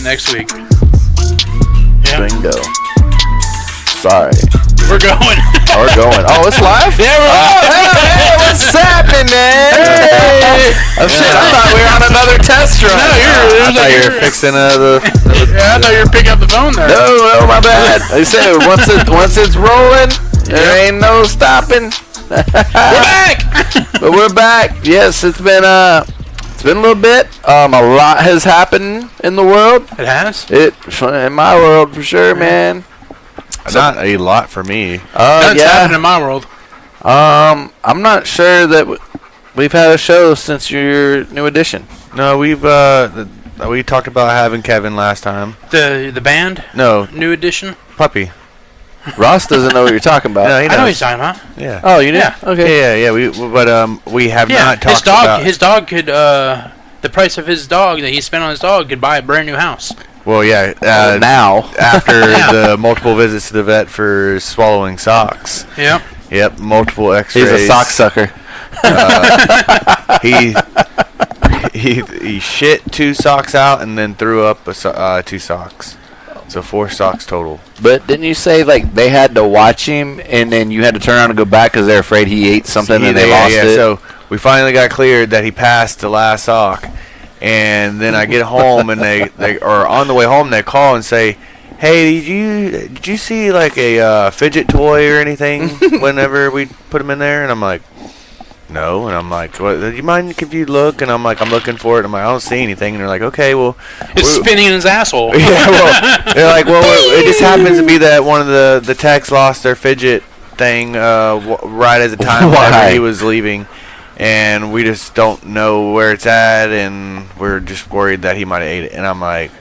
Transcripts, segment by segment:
next week. Yeah. Bingo. Sorry. We're going. We're going. Oh, it's live? Yeah, we're Hey, what's happening, man? Hey. Oh, shit, I thought we were on another test run. No, I thought you were fixing the Yeah, I thought you were picking up the phone there. No, my bad. I said once it's rolling, there ain't no stopping. We're back. But we're back. Yes, it's been a little bit. A lot has happened in the world. It has? In my world for sure, man. Not a lot for me. That's happened in my world. I'm not sure that we've had a show since your new edition. No, we talked about having Kevin last time. The band? No, New edition? Puppy. Ross doesn't know what you're talking about. No, he I know knows. what you're talking about. Yeah. Oh, you do? Yeah. Okay. Yeah. We have not talked his dog. about. His dog could. The price of his dog that he spent on his dog could buy a brand new house. Well, yeah. Now. After the multiple visits to the vet for swallowing socks. Yep. Yep. Multiple X-rays. He's a sock sucker. He shit 2 socks out and then threw up 2 socks. So 4 socks total. But didn't you say like they had to watch him and then you had to turn around and go back because they're afraid he ate something and they lost it? So we finally got cleared that he passed the last sock, and then I get home and they or on the way home they call and say, "Hey, did you see like a fidget toy or anything whenever we put him in there?" And I'm like, "No." And I'm like, "What? Do you mind if you look?" And I'm like, "I'm looking for it." I'm like, "I don't see anything." And they're like, "Okay, well." It's spinning in his asshole. Yeah, well, they're like, "Well, it just happens to be that one of the techs lost their fidget thing right at the time whenever he was leaving, and we just don't know where it's at, and we're just worried that he might have ate it." And I'm like,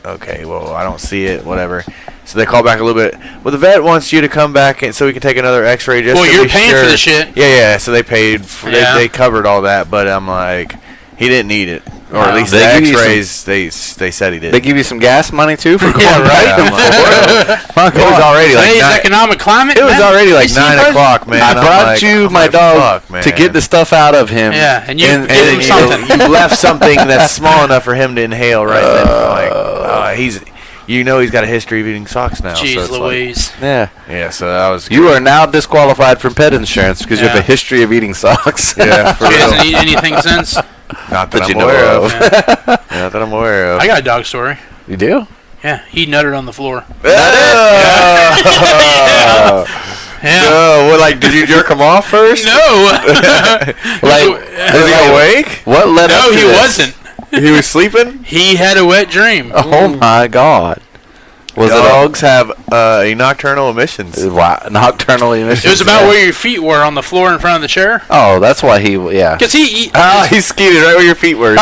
"Okay, well, I don't see it, whatever." So they call back a little bit. Well, the vet wants you to come back so we can take another X-ray. Just Well, to you're be paying sure. for the shit. Yeah. So they paid. They covered all that, but I'm like, he didn't need it, or at least the X-rays. They said he did. They give you some gas money too for going right. Fuck, It was already like Today's 9, economic climate. it was man. already like You see, 9 bud? o'clock, man. I I'm brought like- you I'm my like, dog fuck, man. to get the stuff out of him. Yeah, and you And gave him something. you left something that's small enough for him to inhale right then. Like, he's got a history of eating socks now. Jeez so it's Louise. Yeah. yeah, so that was. You are now disqualified from pet insurance because you have Yeah. a history of eating socks. Yeah, for He real. hasn't eaten anything since. Not that That I'm you know aware of. of. Yeah. Not that I'm aware of. I got a dog story. You do? Yeah, he nutted on the floor. Oh. Yeah. No, what, like, did you jerk him off first? No. Like, Was he awake? what led up No, to he this? wasn't. He was sleeping? He had a wet dream. Oh my God! Was Dogs have a nocturnal emissions. Nocturnal emissions? It was about where your feet were on the floor in front of the chair. Oh, that's why yeah. Because he He skeeted right where your feet were.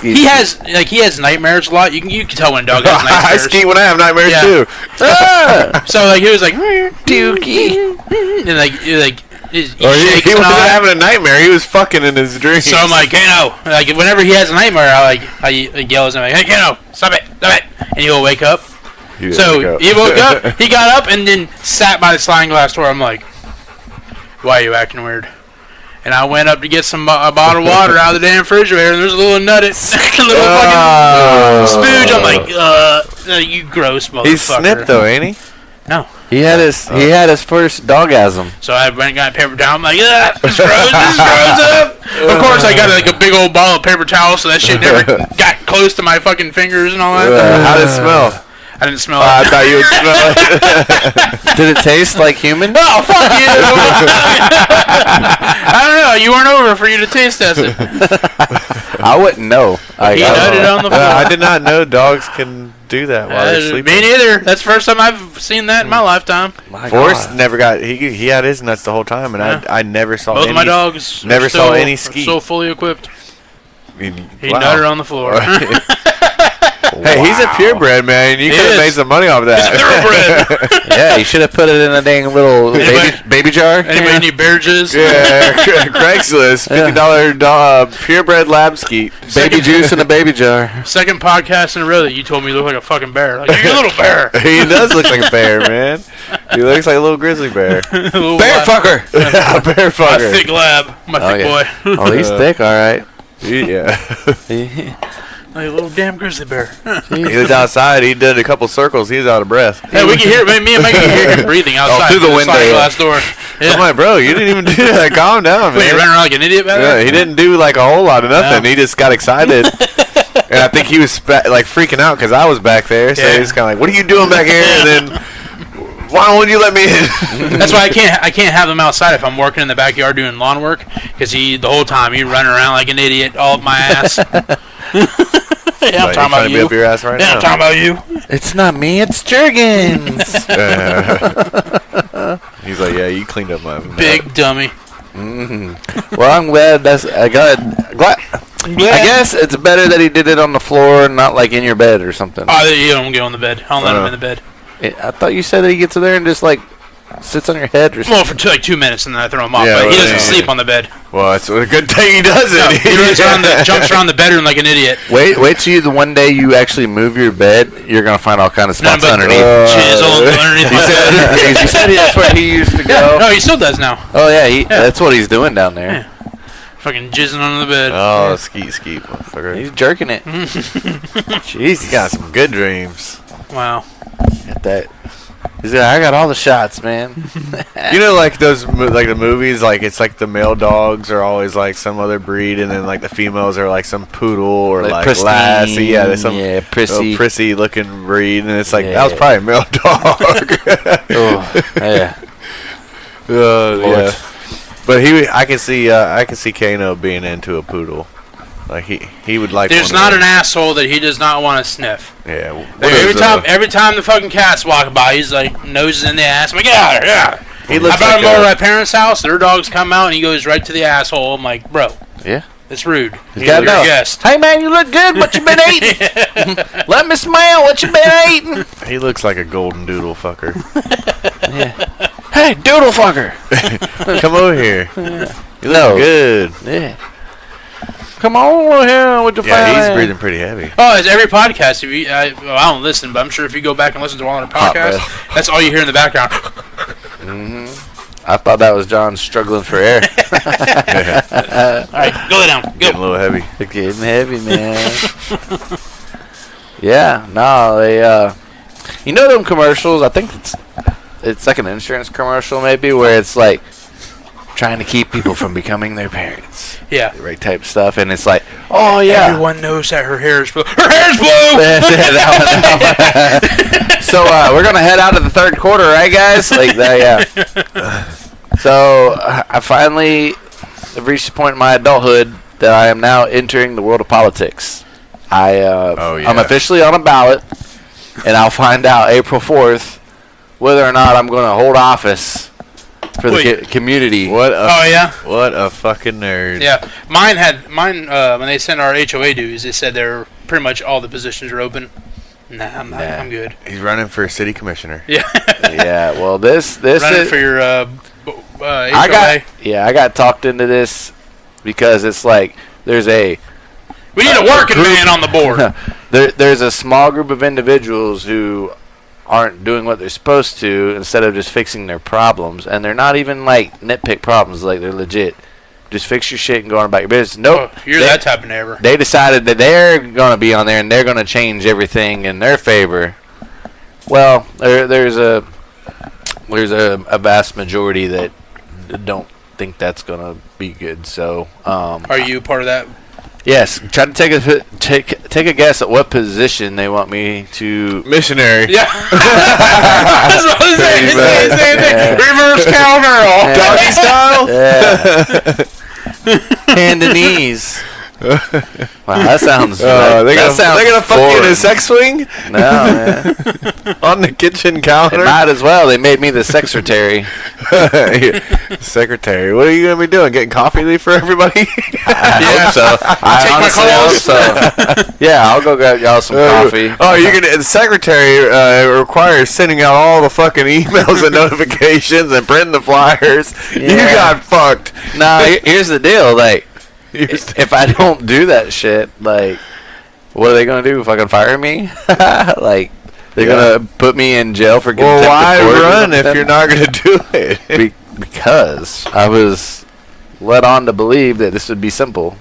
he has nightmares a lot. You can tell when a dog has I nightmares. ski when I have nightmares Yeah. too. So like he was like Dookie. and like he Or shakes he and all wasn't that. having a nightmare. He was fucking in his dreams. So I'm like, Kano, like whenever he has a nightmare, I yell at him like, hey Kano, stop it, and he'll wake up. So he woke up, he got up and then sat by the sliding glass door. I'm like, why are you acting weird? And I went up to get a bottle of water out of the damn refrigerator, and there's a little nutted, a little fucking spooge. I'm like, you gross motherfucker. He's snipped though, ain't he? No. He had his first dogasm. So I went and got a paper towel. I'm like, yeah, this grows up. Of course, I got like a big old ball of paper towel, so that shit never got close to my fucking fingers and all that. How did it smell? I didn't smell I it. thought you would smell it. Did it taste like human? Oh, fuck you! I don't know. You weren't over for you to taste test it. I wouldn't know. He nutted on the floor. I did not know dogs can do that while they're sleeping. Me neither. That's the first time I've seen that in my lifetime. My Forrest God. never got. He had his nuts the whole time, and Yeah. I never saw. Both any, of my dogs never are saw still, any are ski. still fully equipped. He Wow. nutted on the floor. Hey, he's a purebred, man. You He could have is. made some money off of that. Thoroughbred. Yeah, you should have put it in a dang little baby jar. Anybody need bear jizz? Yeah, Craigslist, $50 purebred lab skeet. Baby juice in a baby jar. Second podcast in a row that you told me you look like a fucking bear. Like, you're a little bear. He does look like a bear, man. He looks like a little grizzly bear. Little Bear lab- fucker. A bear My fucker. thick lab. My thick boy. Oh, he's thick, all right. Yeah. Like a little damn grizzly bear. He was outside. He did a couple circles. He was out of breath. Hey, we can hear. Me and Mike can hear him breathing outside through the window. glass door. Yeah. I'm like, bro, you didn't even do that. Calm down, Wait, you man. running around like an idiot back there? Yeah, he didn't do like a whole lot of nothing. No. He just got excited. And I think he was like freaking out because I was back there. So he was kind of like, "What are you doing back here?" And then, why won't you let me in? That's why I can't have him outside if I'm working in the backyard doing lawn work, because the whole time he running around like an idiot all up my ass. Yeah, I'm talking about to you. be up your ass right Yeah, now. I'm talking about you. It's not me, it's Jurgens. He's like, "Yeah, you cleaned up my Big dummy. Well, I'm glad I guess it's better that he did it on the floor and not like in your bed or something. Oh, you don't go in the bed. I don't let him in the bed. I thought you said that he gets in there and just like sits on your head or something. Well, for like 2 minutes and then I throw him off. Yeah, but he well, doesn't yeah. sleep on the bed. Well, it's a good thing he doesn't. No, he jumps around the bedroom like an idiot. Wait till the one day you actually move your bed, you're gonna find all kind of spots Nothing but underneath. Chisel underneath. He said that's where he used to go. No, he still does now. Oh yeah, that's what he's doing down there. Yeah. Fucking jizzing under the bed. Oh, skeet, motherfucker. He's jerking it. Jeez, he's got some good dreams. Wow. Get that. He's like, I got all the shots, man. You know, like those, like the movies, like it's like the male dogs are always like some other breed, and then like the females are like some poodle or like pristine, lassie. Yeah, there's some prissy. prissy looking breed, and it's like that was probably a male dog. Oh, yeah. Yeah. But I can see Kano being into a poodle. Like he would like. There's not an asshole that he does not want to sniff. Yeah. Like every time the fucking cat's walking by, he's like noses in the ass. I'm like, get out of here, yeah. He I looks brought him like over to my parents' house. Their dogs come out and he goes right to the asshole. I'm like, bro, Yeah. it's rude. You You're gotta a know. guest. Hey man, you look good. What you been eating? Let me smell what you been eating. He looks like a golden doodle fucker. Hey, doodle fucker. Come over here. You look good. Yeah. Come on over here with your Yeah, he's breathing pretty heavy. Oh, it's every podcast. If you, I don't listen, but I'm sure if you go back and listen to one of the podcasts, that's all you hear in the background. I thought that was John struggling for air. All right, go lay down. Getting a Go. little heavy. Getting heavy, man. Yeah, no, they, you know them commercials? I think it's like an insurance commercial maybe, where it's like trying to keep people from becoming their parents. Yeah. Right type stuff, and it's like, oh yeah. Everyone knows that her hair is blue. Her hair's blue! That one. So we're gonna head out to the third quarter, right, guys? Like that, yeah. So I finally have reached the point in my adulthood that I am now entering the world of politics. I'm officially on a ballot, and I'll find out April 4th whether or not I'm going to hold office for the community. What a fucking nerd. Yeah, mine when they sent our HOA dues, they said they're pretty much all the positions are open. Nah, I'm good. He's running for city commissioner. Yeah. Yeah, well, this Running is for your HOA. I got talked into this because it's like we need a working man on the board. There's a small group of individuals who aren't doing what they're supposed to instead of just fixing their problems, and they're not even like nitpick problems, like they're legit. Just fix your shit and go on about your business. Nope. Oh, you're that type of neighbor. They decided that they're going to be on there and they're going to change everything in their favor. Well, there's a vast majority that don't think that's going to be good. So, are you part of that? Yes. Try to take a guess at what position they want me to. Missionary. Yeah. That's what I was saying. Yeah. Reverse cowgirl. Doggy style. Yeah. Hand and knees. Wow, that sounds. They're gonna fuck you in a sex swing No, man. on the kitchen They counter. might as well. They made me the secretary. Secretary, what are you gonna be doing? Getting coffee for everybody? I hope so. I Take my honestly hope so. Yeah, I'll go get y'all some coffee. Oh, you're gonna. The secretary requires sending out all the fucking emails and notifications and printing the flyers. You Yeah. got fucked. Nah, here's the deal. Like, if I don't do that shit, like, what are they gonna do? Fucking fire me? Like, they're gonna put me in jail for contempt Well, why of court or run if something? you're not gonna do it? Because I was led on to believe that this would be simple.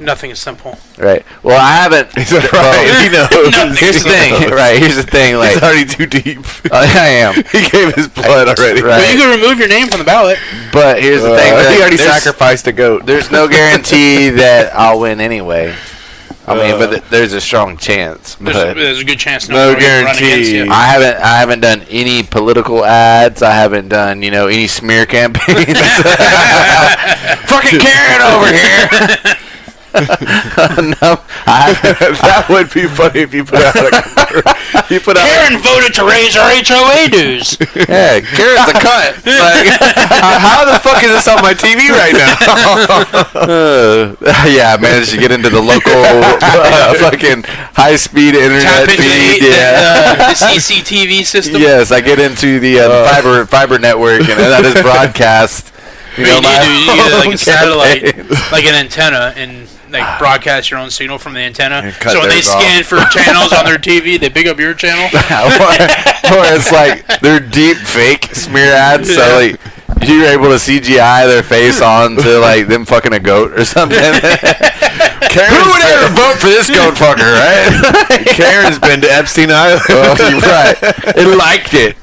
Nothing is simple. Right. Well, I haven't. He's right. He knows. Here's the thing. Right. Here's the thing. Like, he's already too deep. I am. He gave his blood already. Right. Well, you can remove your name from the ballot. But here's the thing. He already sacrificed a goat. There's no guarantee that I'll win anyway. I mean, but there's a strong chance. There's a good chance. No guarantee. I haven't done any political ads. I haven't done any smear campaigns. Fucking Karen over here. No, that would be funny if you put out Karen voted to raise our HOA dues. Yeah, Karen's a cunt. Like, how the fuck is this on my TV right now? Yeah, I managed to get into the local fucking high-speed internet feed. The CCTV system. Yes, I get into the fiber network, and that is broadcast. You need like a satellite, like an antenna, and like broadcast your own signal from the antenna. So when they scan for channels on their TV, they pick up your channel. or it's like they're deep fake smear ads. Yeah. So like you're able to CGI their face onto like them fucking a goat or something. Who would ever vote for this goat fucker, right? Karen's been to Epstein Island. Oh, you're right. It liked it.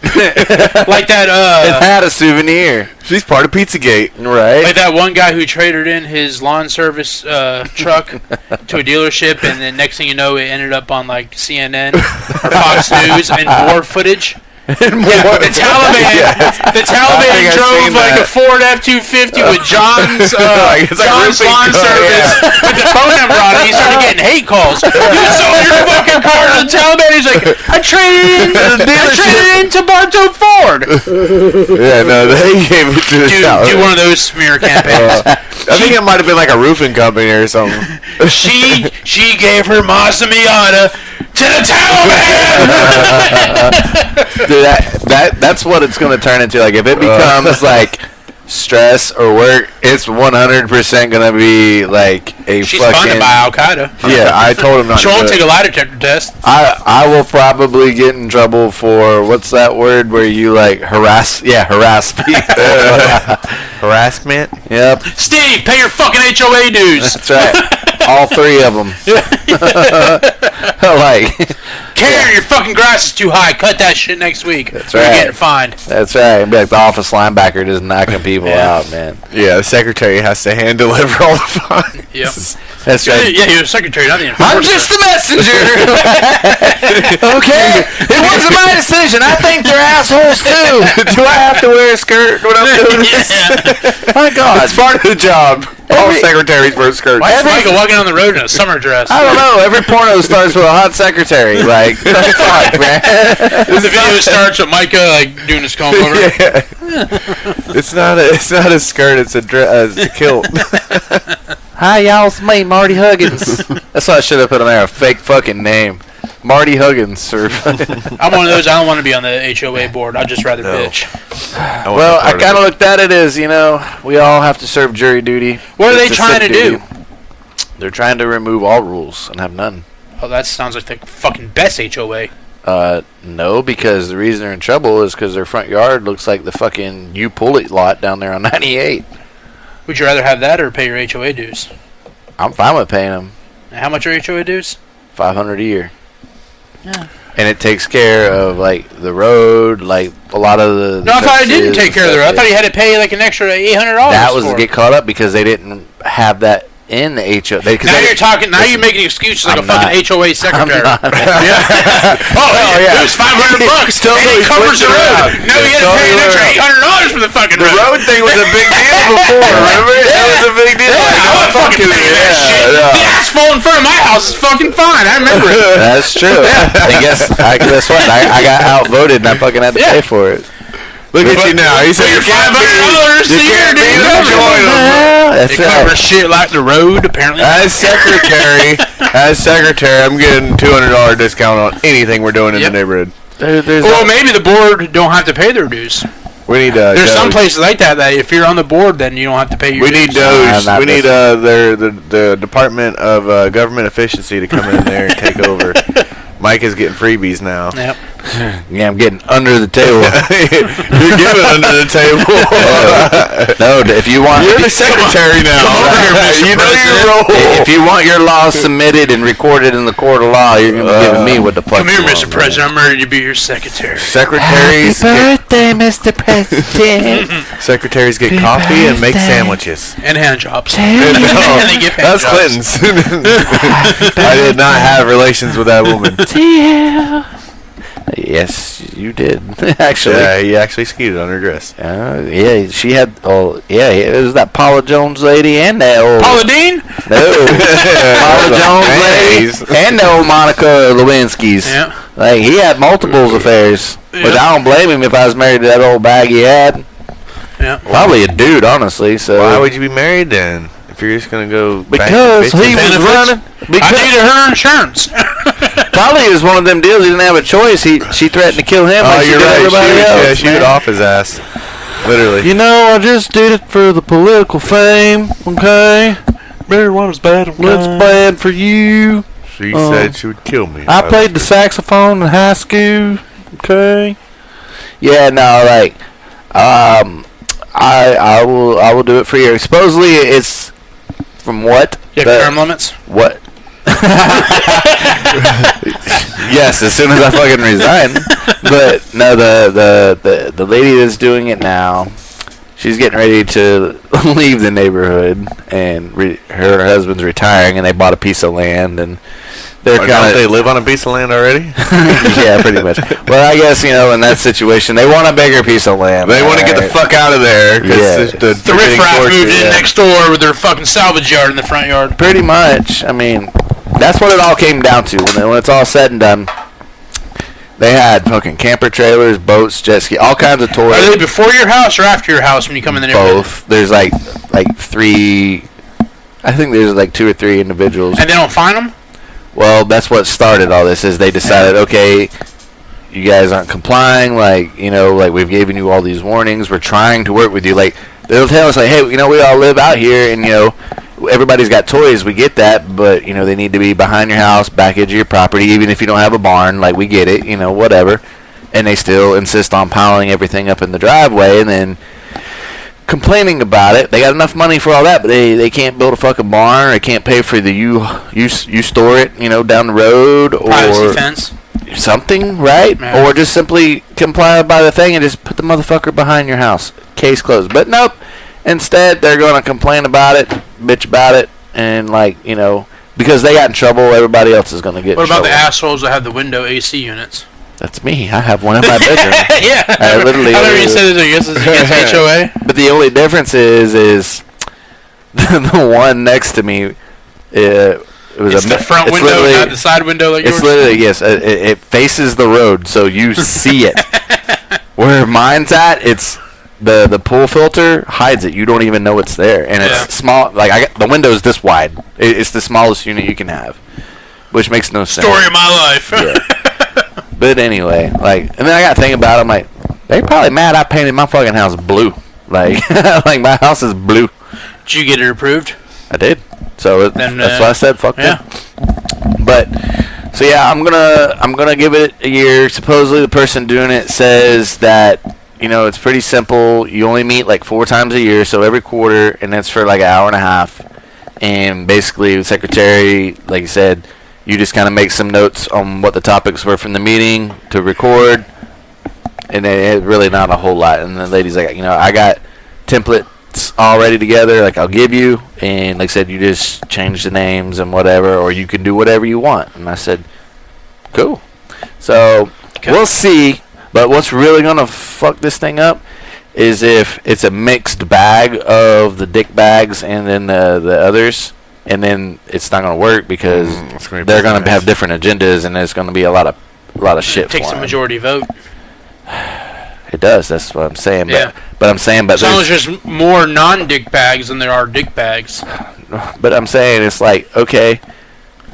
Like that. It had a souvenir. She's part of Pizzagate, right? Like that one guy who traded in his lawn service truck to a dealership, and then next thing you know, it ended up on like CNN or Fox News and war footage. The Taliban drove like a Ford F-250 with John's lawn service with the phone number on it. He started getting hate calls. You sold your fucking car to the Taliban. He's like, I traded it into Bartow Ford. Yeah, no, they gave it to the Taliban. Do one of those smear campaigns. I think it might have been like a roofing company or something. She gave her Mazda Miata to the Taliban. Dude, that's what it's going to turn into. Like, if it becomes like stress or work, it's 100% going to be like a She's fucking. funded by Al Qaeda. Yeah, I told him not. She won't take a lie detector test. I will probably get in trouble for what's that word where you like harass? Yeah, harass people. Harassment. Yep. Steve, pay your fucking HOA dues. That's right. All three of them. Like, Karen, your fucking grass is too high. Cut that shit next week. That's You're right. getting fined. That's right. It'd be like the office linebacker just knocking people out, man. Yeah, the secretary has to hand deliver all the fines. Yep. That's right. Yeah, you're the secretary, not the enforcer. I'm just the messenger. Okay. It wasn't my decision. I think they're assholes too. Do I have to wear a skirt when I'm doing this? My God. It's part of the job. All secretaries wear skirts. Why is Michael walking down the road in a summer dress? I don't know. Every porno starts with a hot secretary. Like, fuck, man. The video starts with Mica like doing his comb over. Yeah. It's not a skirt. It's a kilt. Hi, y'all. It's me, Marty Huggins. That's what I should have put on there. A fake fucking name. Marty Huggins. Or I'm one of those. I don't want to be on the HOA board. I'd just rather bitch. Well, I kind of looked at it as, we all have to serve jury duty. What are they trying to do? They're trying to remove all rules and have none. Oh, that sounds like the fucking best HOA. No, because the reason they're in trouble is because their front yard looks like the fucking You Pull It lot down there on 98. Would you rather have that or pay your HOA dues? I'm fine with paying them. How much are HOA dues? $500 a year. Yeah. And it takes care of like the road, like a lot of the. No, I thought it didn't take care of the road. I thought you had to pay like an extra $800. That was to get caught up because they didn't have that in the HOA. Now you're talking. Now you're making excuses like a fucking HOA secretary. Yeah. It was $500 and it covers the road. Now you got to pay an extra $800 for the fucking road. The road thing was a big deal before. Remember? That was a big deal. I would fucking pay that shit. The asphalt in front of my house is fucking fine. I remember it. That's true. I guess what? I got outvoted and I fucking had to pay for it. Look at you now. You said $500 a year, dude. That's They cover shit like the road, apparently. As secretary, I'm getting $200 discount on anything we're doing in the neighborhood. Well, maybe the board don't have to pay their dues. We need. There's some places like that if you're on the board, then you don't have to pay your dues. We need those. We need the Department of Government Efficiency to come in there and take over. Mike is getting freebies now. Yep. Yeah, I'm getting under the table. You're giving under the table. No, if you want, You're the secretary now. You know your role. If you want your laws submitted and recorded in the court of law, you're gonna be giving me what the fuck. Come here, you Mr. want, President. I'm ready to be your secretary. Secretaries. birthday, Mr. President. Secretaries get coffee and make sandwiches. And hand jobs. No, And they give hand that's jobs. Clinton's. I did not have relations with that woman. Yes, you did. Actually, Yeah, he actually skeeted on her dress. yeah, she had. Oh, yeah, it was that Paula Jones lady and that old. Paula Dean? No, Paula Jones lady and the old Monica Lewinsky's. Yeah. Like he had multiples affairs, which Yeah. I don't blame him if I was married to that old bag he had. Yeah. Probably a dude, honestly. So Why would you be married then? If you're just gonna go because he was Benefits? running. I Because needed her insurance. probably it was one of them deals. He didn't have a choice. She threatened to kill him. Oh, like she you're did right. everybody else. Yeah, she would man. off his ass. Literally. You know, I just did it for the political fame. Okay, Marijuana's bad. that's bad for you. She said she would kill me. I played the saxophone in high school. Okay. Yeah, no, like, I will do it for you. Supposedly, it's from what? You have term limits? What? Yes, as soon as I fucking resign. But no, the lady that's doing it now, she's getting ready to leave the neighborhood, and her husband's retiring, and they bought a piece of land, and they're Don't kind they of live on a piece of land already? yeah, pretty much. Well, I guess in that situation, they want a bigger piece of land. They want to get the fuck out of there. Yeah. The riffraff moved in next door with their fucking salvage yard in the front yard. Pretty much. I mean, that's what it all came down to. When it's all said and done, they had fucking camper trailers, boats, jet ski, all kinds of toys. Are they before your house or after your house when you come in the neighborhood? Both. There's like three. I think there's like 2 or 3 individuals. And they don't find them? Well, that's what started all this. Is they decided, okay, you guys aren't complying. Like we've given you all these warnings. We're trying to work with you. Like they'll tell us, like, hey, we all live out here, and everybody's got toys. We get that, but they need to be behind your house, back edge of your property. Even if you don't have a barn, like we get it. Whatever. And they still insist on piling everything up in the driveway, and then complaining about it. They got enough money for all that, but they can't build a fucking barn, or they can't pay for the you store it, down the road, or Privacy fence. something, right? Yeah. Or just simply comply by the thing and just put the motherfucker behind your house. Case closed. But nope. Instead, they're going to complain about it, bitch about it, and because they got in trouble, everybody else is going to get What in about trouble. the assholes that have the window AC units? That's me. I have one in my bedroom. Yeah. I literally. I never even said it against HOA. But the only difference is the one next to me. It was It's the front window, not the side window like yours. It's literally yes. It faces the road, so you see it. Where mine's at, it's the pool filter hides it. You don't even know it's there, and it's small. Like the window's this wide. It's the smallest unit you can have, which makes no sense. Story of my life. Yeah. But anyway, and then I got to think about it. I'm like, they probably mad I painted my fucking house blue. Like my house is blue. Did you get it approved? I did. So Then, that's why I said fuck yeah. them. But so yeah, I'm gonna give it a year. Supposedly the person doing it says that it's pretty simple. You only meet like 4 times a year, so every quarter, and that's for like an hour and a half. And basically, the secretary, like you said, you just kind of make some notes on what the topics were from the meeting to record, and it's really not a whole lot. And the lady's like, I got templates all ready together, like I'll give you, and like I said, you just change the names and whatever, or you can do whatever you want. And I said, cool. So we'll see. But what's really gonna fuck this thing up is if it's a mixed bag of the dick bags and then the others. And then it's not going to work because they're going to have different agendas, and there's going to be a lot of shit. It takes for a them. majority vote. It does. That's what I'm saying. Yeah. But I'm saying, As long as there's more non-dick bags than there are dick bags. But I'm saying it's like, okay,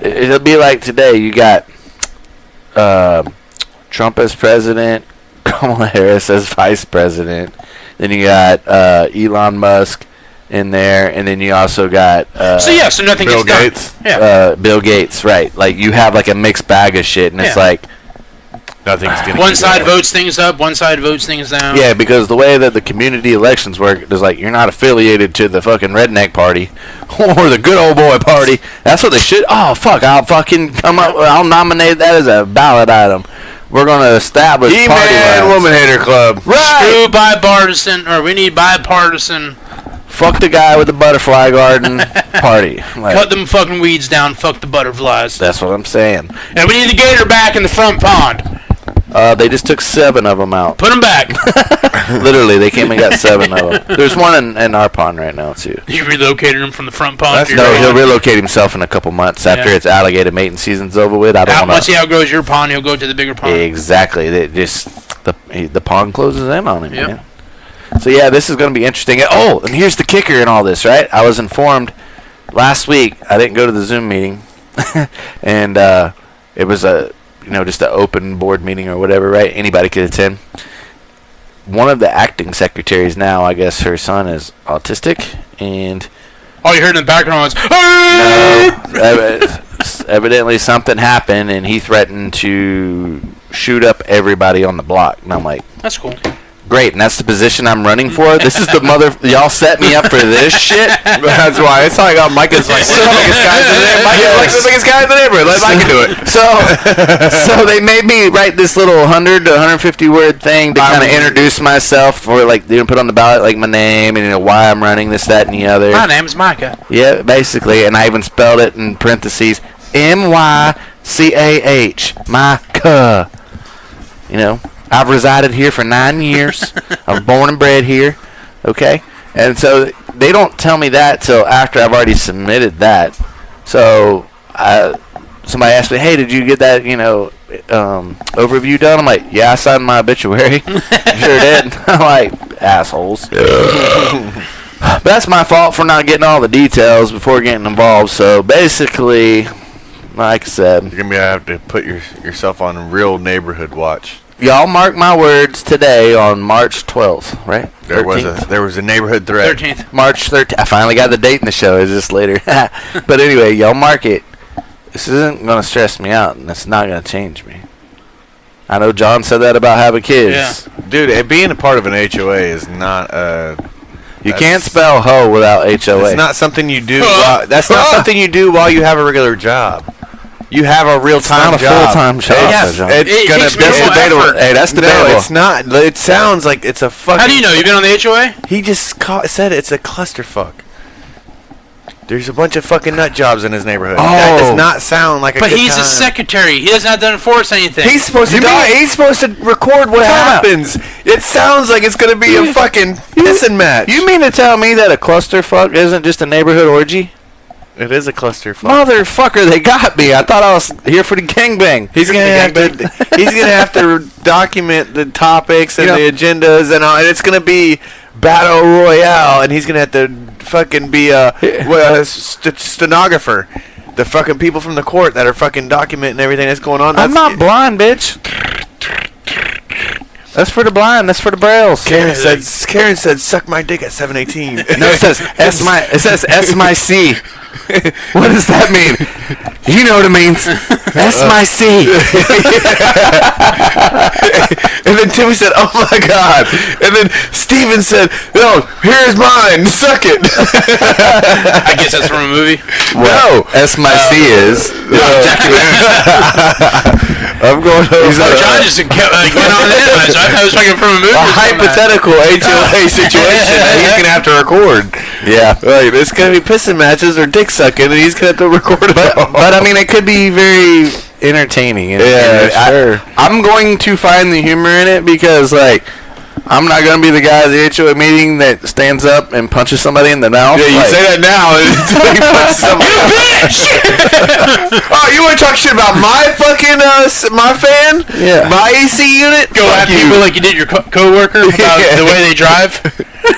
it'll be like today. You got Trump as president, Kamala Harris as vice president. Then you got Elon Musk in there, and then you also got so nothing Bill gets Gates. done. Yeah. Bill Gates, right? Like you have like a mixed bag of shit, and it's like, Nothing's gonna. One side votes things up, one side votes things down. Yeah, because the way that the community elections work is like you're not affiliated to the fucking redneck party or the good old boy party. That's what they should. Oh fuck! I'll fucking come up. I'll nominate that as a ballot item. We're gonna establish party lines. Woman Hater Club. Right. Screw bipartisan, or we need bipartisan. Fuck the guy with the butterfly garden party. Like, Cut them fucking weeds down. Fuck the butterflies. that's what I'm saying. And we need the gator back in the front pond. They just took 7 of them out. Put them back. Literally, they came and got 7 of them. There's one in our pond right now too. You relocated him from the front pond. to your No, he'll pond. relocate himself in a couple months after Yeah. its alligator mating season's over with. I don't want Once he outgrows your pond, he'll go to the bigger pond. Exactly. They just the pond closes in on him, Yep. man. So yeah, this is going to be interesting. Oh, and here's the kicker in all this, right? I was informed last week. I didn't go to the Zoom meeting, and it was just an open board meeting or whatever, right? Anybody could attend. One of the acting secretaries now, I guess her son is autistic, and All you heard in the background was, evidently something happened, and he threatened to shoot up everybody on the block. And I'm like, that's cool. great, and that's the position I'm running for. This is the y'all set me up for this shit. That's why. It's how I got Micah's like one of the biggest guys in the neighborhood. Micah's like the biggest guy in the neighborhood. Let Micah do it. So they made me write this little 100 to 150 word thing to kind of introduce myself, or like put on the ballot like my name and why I'm running this, that, and the other. My name's Mica. Yeah, basically, and I even spelled it in parentheses MYCAH, Mica. I've resided here for 9 years. I was born and bred here. Okay? And so they don't tell me that till after I've already submitted that. So somebody asked me, hey, did you get that, overview done? I'm like, yeah, I signed my obituary. Sure did. I'm like, assholes. But that's my fault for not getting all the details before getting involved. So basically, like I said, You're gonna have to put yourself on real neighborhood watch. y'all mark my words today on March 12th, right? There 13th? was a neighborhood threat. 13th. March 13th. I finally got the date in the show. It's just later. But anyway, y'all mark it. This isn't going to stress me out, and it's not going to change me. I know John said that about having kids. Yeah. Dude, being a part of an HOA is not You can't spell hoe without HOA. It's not something you do. That's not something you do while you have a regular job. You have a real-time It's not a job. full-time job, Yes, John. it's It gonna. takes That's minimal debatable. effort. Hey, that's debatable. No, it's not. It sounds like it's a fucking. How do you know? You've been on the HOA? He just said it's a clusterfuck. There's a bunch of fucking nut jobs in his neighborhood. That does not sound like a But good he's time. a secretary. He doesn't have to enforce anything. He's supposed to He's supposed to record what happens. It sounds like it's gonna be a fucking pissing match. You mean to tell me that a clusterfuck isn't just a neighborhood orgy? It is a clusterfuck. Motherfucker, they got me. I thought I was here for the gangbang. He's gonna have to document the topics and the agendas and all, and it's gonna be battle royale, and he's gonna have to fucking be a stenographer. The fucking people from the court that are fucking documenting everything that's going on. I'm not blind, bitch. That's for the blind. That's for the brailles. Karen said, "Suck my dick at 7:18." No, it says S my C. What does that mean? You know what it means. S my C. And then Timmy said, "Oh my God!" And then Steven said, "No, here's mine. Suck it." I guess that's from a movie. No, S my C is. I'm going over. John just went on in. I was talking from a movie. A hypothetical HOA situation that he's gonna have to record. Yeah. Like, it's gonna be pissing matches or dick sucking, and he's gonna have to record it. But I mean, it could be very entertaining. Sure. I'm going to find the humor in it because, like, I'm not going to be the guy at the HOA meeting that stands up and punches somebody in the mouth. Yeah, you like, say that now until he punches somebody. You bitch! Oh, you want to talk shit about my fucking my fan? Yeah. My AC unit? Go at people like you did your coworker about the way they drive.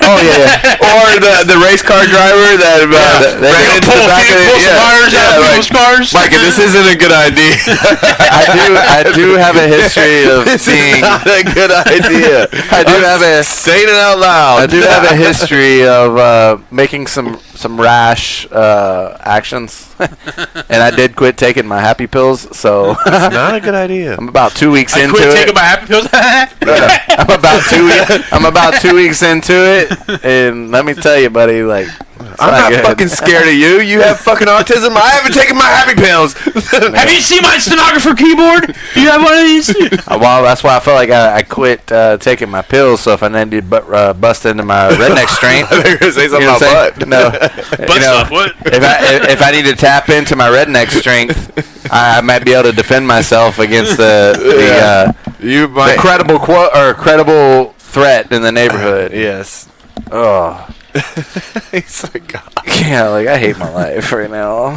Oh yeah. Or the race car driver that ran into the back of some wires out of people's cars. Micah, this isn't a good idea. I do have a history of This seeing. is not a good idea. I do saying it out loud. I do have a history of making some rash actions, and I did quit taking my happy pills. So It's not a good idea. I'm about 2 weeks I into quit it. taking my happy pills. I'm about 2 weeks into it, and let me tell you, buddy, like. I'm not fucking scared of you. You have fucking autism. I haven't taken my happy pills. Have you seen my stenographer keyboard? Do you have one of these? Well, that's why I felt like I quit taking my pills. So if I needed to bust into my redneck strength, I think you're gonna say something about butt. No, Butt stuff, what? if I need to tap into my redneck strength, I might be able to defend myself against the credible threat in the neighborhood. Yes. Oh. He's like, God. Yeah, like I hate my life right now.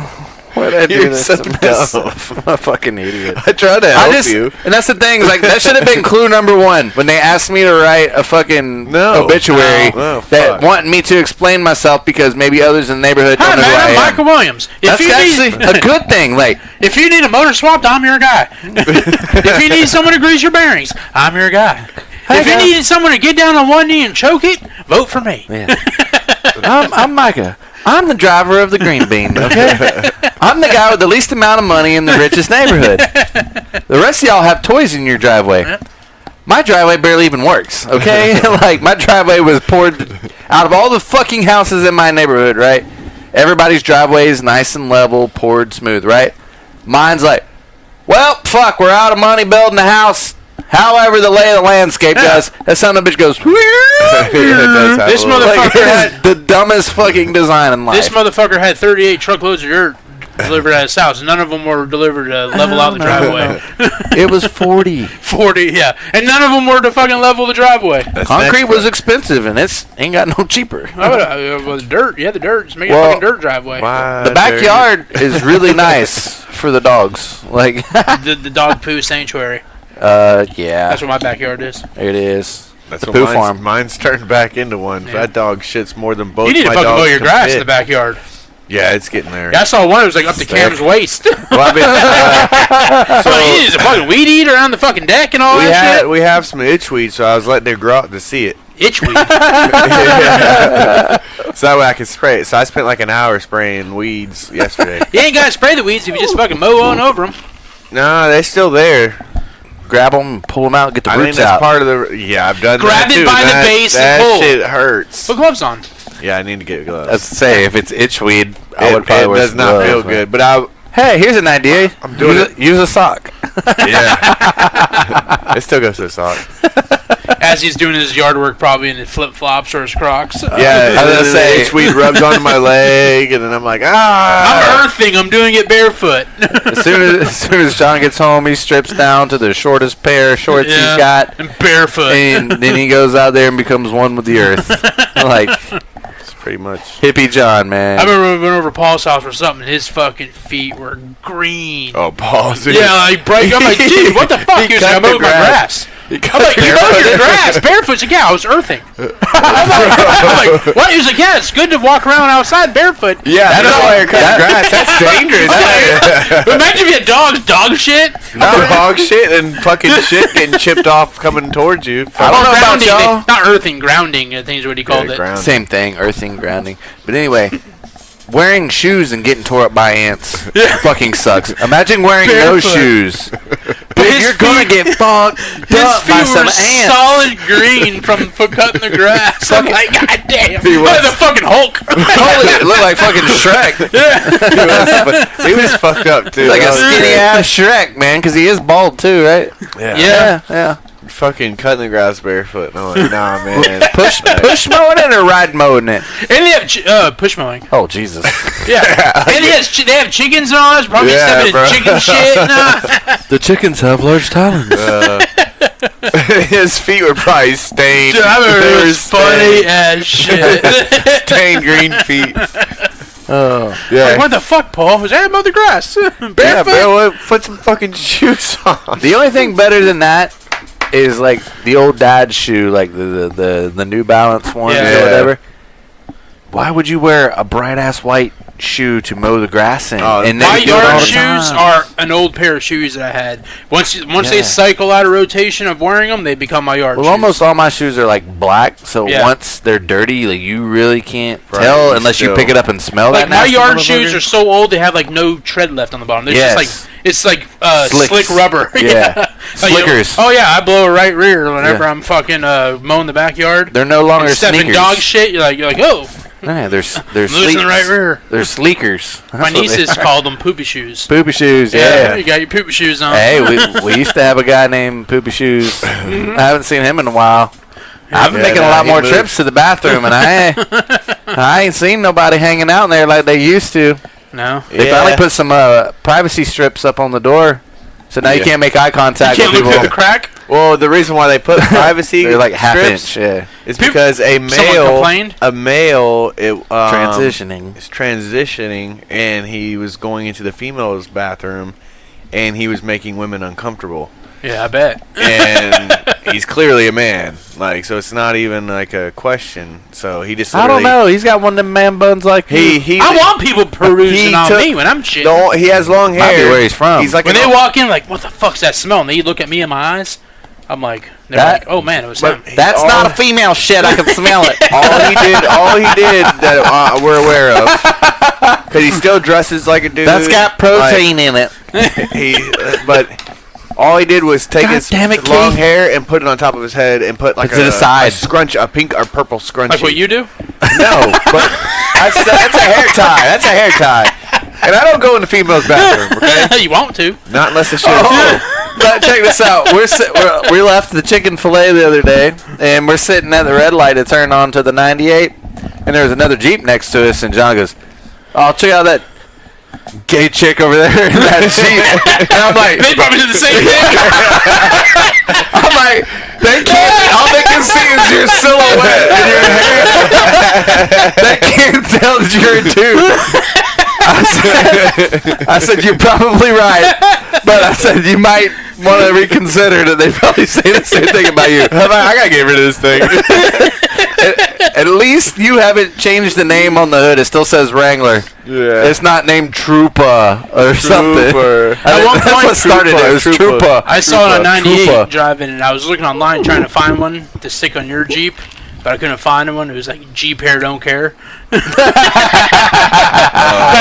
Why did I do You're this so to myself? I'm a fucking idiot. I tried to help you. And that's the thing. Like that should have been clue number one when they asked me to write a fucking obituary that wanted me to explain myself because maybe others in the neighborhood don't know who I I'm am. Michael Williams. That's actually a good thing. Like if you need a motor swapped, I'm your guy. If you need someone to grease your bearings, I'm your guy. If you needed someone to get down on one knee and choke it, vote for me. Yeah. I'm Mica. I'm the driver of the green bean, okay? I'm the guy with the least amount of money in the richest neighborhood. The rest of y'all have toys in your driveway. My driveway barely even works, okay? Like, my driveway was poured out of all the fucking houses in my neighborhood, right? Everybody's driveway is nice and level, poured smooth, right? Mine's like, well, fuck, we're out of money building a house. However, the lay of the landscape does, that son of a bitch goes. This motherfucker had the dumbest fucking design in life. This motherfucker had 38 truckloads of dirt delivered at his house. None of them were delivered to level out the driveway. It was 40. 40, yeah, and none of them were to fucking level the driveway. Concrete was expensive, and it's ain't got no cheaper. Well, the dirt, yeah, the dirt. Just make it a fucking dirt driveway. The backyard is really nice for the dogs. Like the dog poo sanctuary. Yeah. That's what my backyard is. It is. That's the what poo mine's, farm. Mine's turned back into one. Yeah. That dog shits more than both You need to my fucking dogs mow your can grass fit. in the backyard. Yeah, it's getting there. Yeah, I saw one. It was like up to Cam's waist. Well, I mean, So he needs a fucking weed eater around the fucking deck and all that shit. we have some itchweed, so I was letting it grow out to see it. Itchweed. So that way I can spray it. So I spent like an hour spraying weeds yesterday. You ain't gotta spray the weeds if you just fucking mow on over them. No, they're still there. Grab them, pull them out, get the I think roots that's out. part of the. Yeah, I've done Grab that it too. by the base and pull. That shit hurts. Put gloves on. Yeah, I need to get gloves. Let's say if it's itchweed, I would it probably wear does some not gloves, feel man. good, but I. Hey, here's an idea. I'm doing it. Use a sock. Yeah. It still goes to a sock. As he's doing his yard work, probably in his flip flops or his Crocs. Yeah, I was gonna say itchweed rubs onto my leg, and then I'm like, ah. I'm earthing. I'm doing it barefoot. As soon as John gets home, he strips down to the shortest pair of shorts he's got, and barefoot. and then he goes out there and becomes one with the earth. Like It's pretty much. hippie John, man. I remember we went over to Paul's house for something. His fucking feet were green. Oh, balls. Yeah, like bright. I'm like, dude, what the fuck? He was like, I'm mowing my grass. I'm like, you mowed your grass barefoot? He's like, yeah, I was earthing. I'm like, what? He was like, yeah, it's good to walk around outside barefoot. Yeah, that's why you're cutting grass. That's dangerous. Imagine if you had dog shit. Not dog shit and fucking shit getting chipped off coming towards you. I don't know about Grounding, y'all. not earthing, grounding. I think is what he called it. Same thing, earthing, grounding. But anyway, wearing shoes and getting tore up by ants fucking sucks. Imagine wearing no Barefoot. shoes. But Dude, his you're gonna feet- get fucked His up by feet some were ants. solid green from cutting the grass. I'm like, God damn. He was. Like the fucking Hulk. Holy, it looked like fucking Shrek. He was fucked up too. Like a That was skinny great. ass Shrek, man, because he is bald too, right? Yeah. Yeah. Fucking cutting the grass barefoot. I'm like, nah, man. Push mowing it or ride mowing it? And they have push mowing. Oh Jesus! Yeah. And they have chickens and all that. Probably Yeah, stepping bro. in chicken shit. Nah. The chickens have large talons. His feet were probably stained. Dude, I remember They it were was funny as shit. Stained green feet. Oh, Yeah. Like, what the fuck, Paul? Was that mow the grass? Barefoot? Yeah, bro. Put some fucking shoes on. the only thing better than that is like the old dad shoe, like the New Balance ones Yeah. or whatever. Why would you wear a bright ass white shoe to mow the grass in. And my yard shoes are an old pair of shoes that I had. Once they cycle out of rotation of wearing them, they become my yard shoes. Well, almost all my shoes are like black, so once they're dirty, like you really can't tell unless you pick it up and smell that. My yard shoes are so old they have like no tread left on the bottom. They're just like slick rubber. Slickers. I blow a right rear whenever I'm fucking mowing the backyard. They're no longer stepping sneakers. Dog shit. You're like oh. Yeah, they're losing the right rear. They're sleekers. My nieces called them poopy shoes. Poopy shoes, yeah. You got your poopy shoes on. Hey, we used to have a guy named Poopy Shoes. I haven't seen him in a while. I've been making a lot more trips to the bathroom, and I ain't seen nobody hanging out in there like they used to. No. They finally put some privacy strips up on the door, so now you can't make eye contact with people. You can't look through the crack? Well, the reason why they put privacy they're like half strips inch, is because a male is transitioning, and he was going into the female's bathroom, and he was making women uncomfortable. Yeah, I bet. And he's clearly a man, like, so it's not even like a question. So he just I don't know. He's got one of them man buns like I want people perusing on me when I'm shit. He has long hair. Might be where he's from. He's like when they walk in, like, what the fuck's that smell? And they look at me in my eyes. I'm like, oh man, it was him. That's not a female shit. I can smell it. all he did that we're aware of, because he still dresses like a dude. That's got protein in it. But all he did was take his long hair and put it on top of his head and put like a pink or purple scrunchie. Like what you do? No, but that's a hair tie. That's a hair tie. And I don't go in the female's bathroom. Okay, you want to? Not unless the shit's But check this out. We left the chicken fillet the other day, and we're sitting at the red light to turn on to the 98, and there was another Jeep next to us, and John goes, "Oh, check out that gay chick over there in that Jeep." And I'm like, they probably did the same thing. I'm like, they can't. All they can see is your silhouette and your hair. They can't tell that you're a dude. I said, you're probably right, but I said you might want to reconsider that. They probably say the same thing about you. I gotta get rid of this thing. At least you haven't changed the name on the hood. It still says Wrangler. Yeah. It's not named Troopa or something. At one point, what started it. It was Troopa. I saw it on 98 driving, and I was looking online trying to find one to stick on your Jeep, but I couldn't find one. It was like Jeep hair don't care. But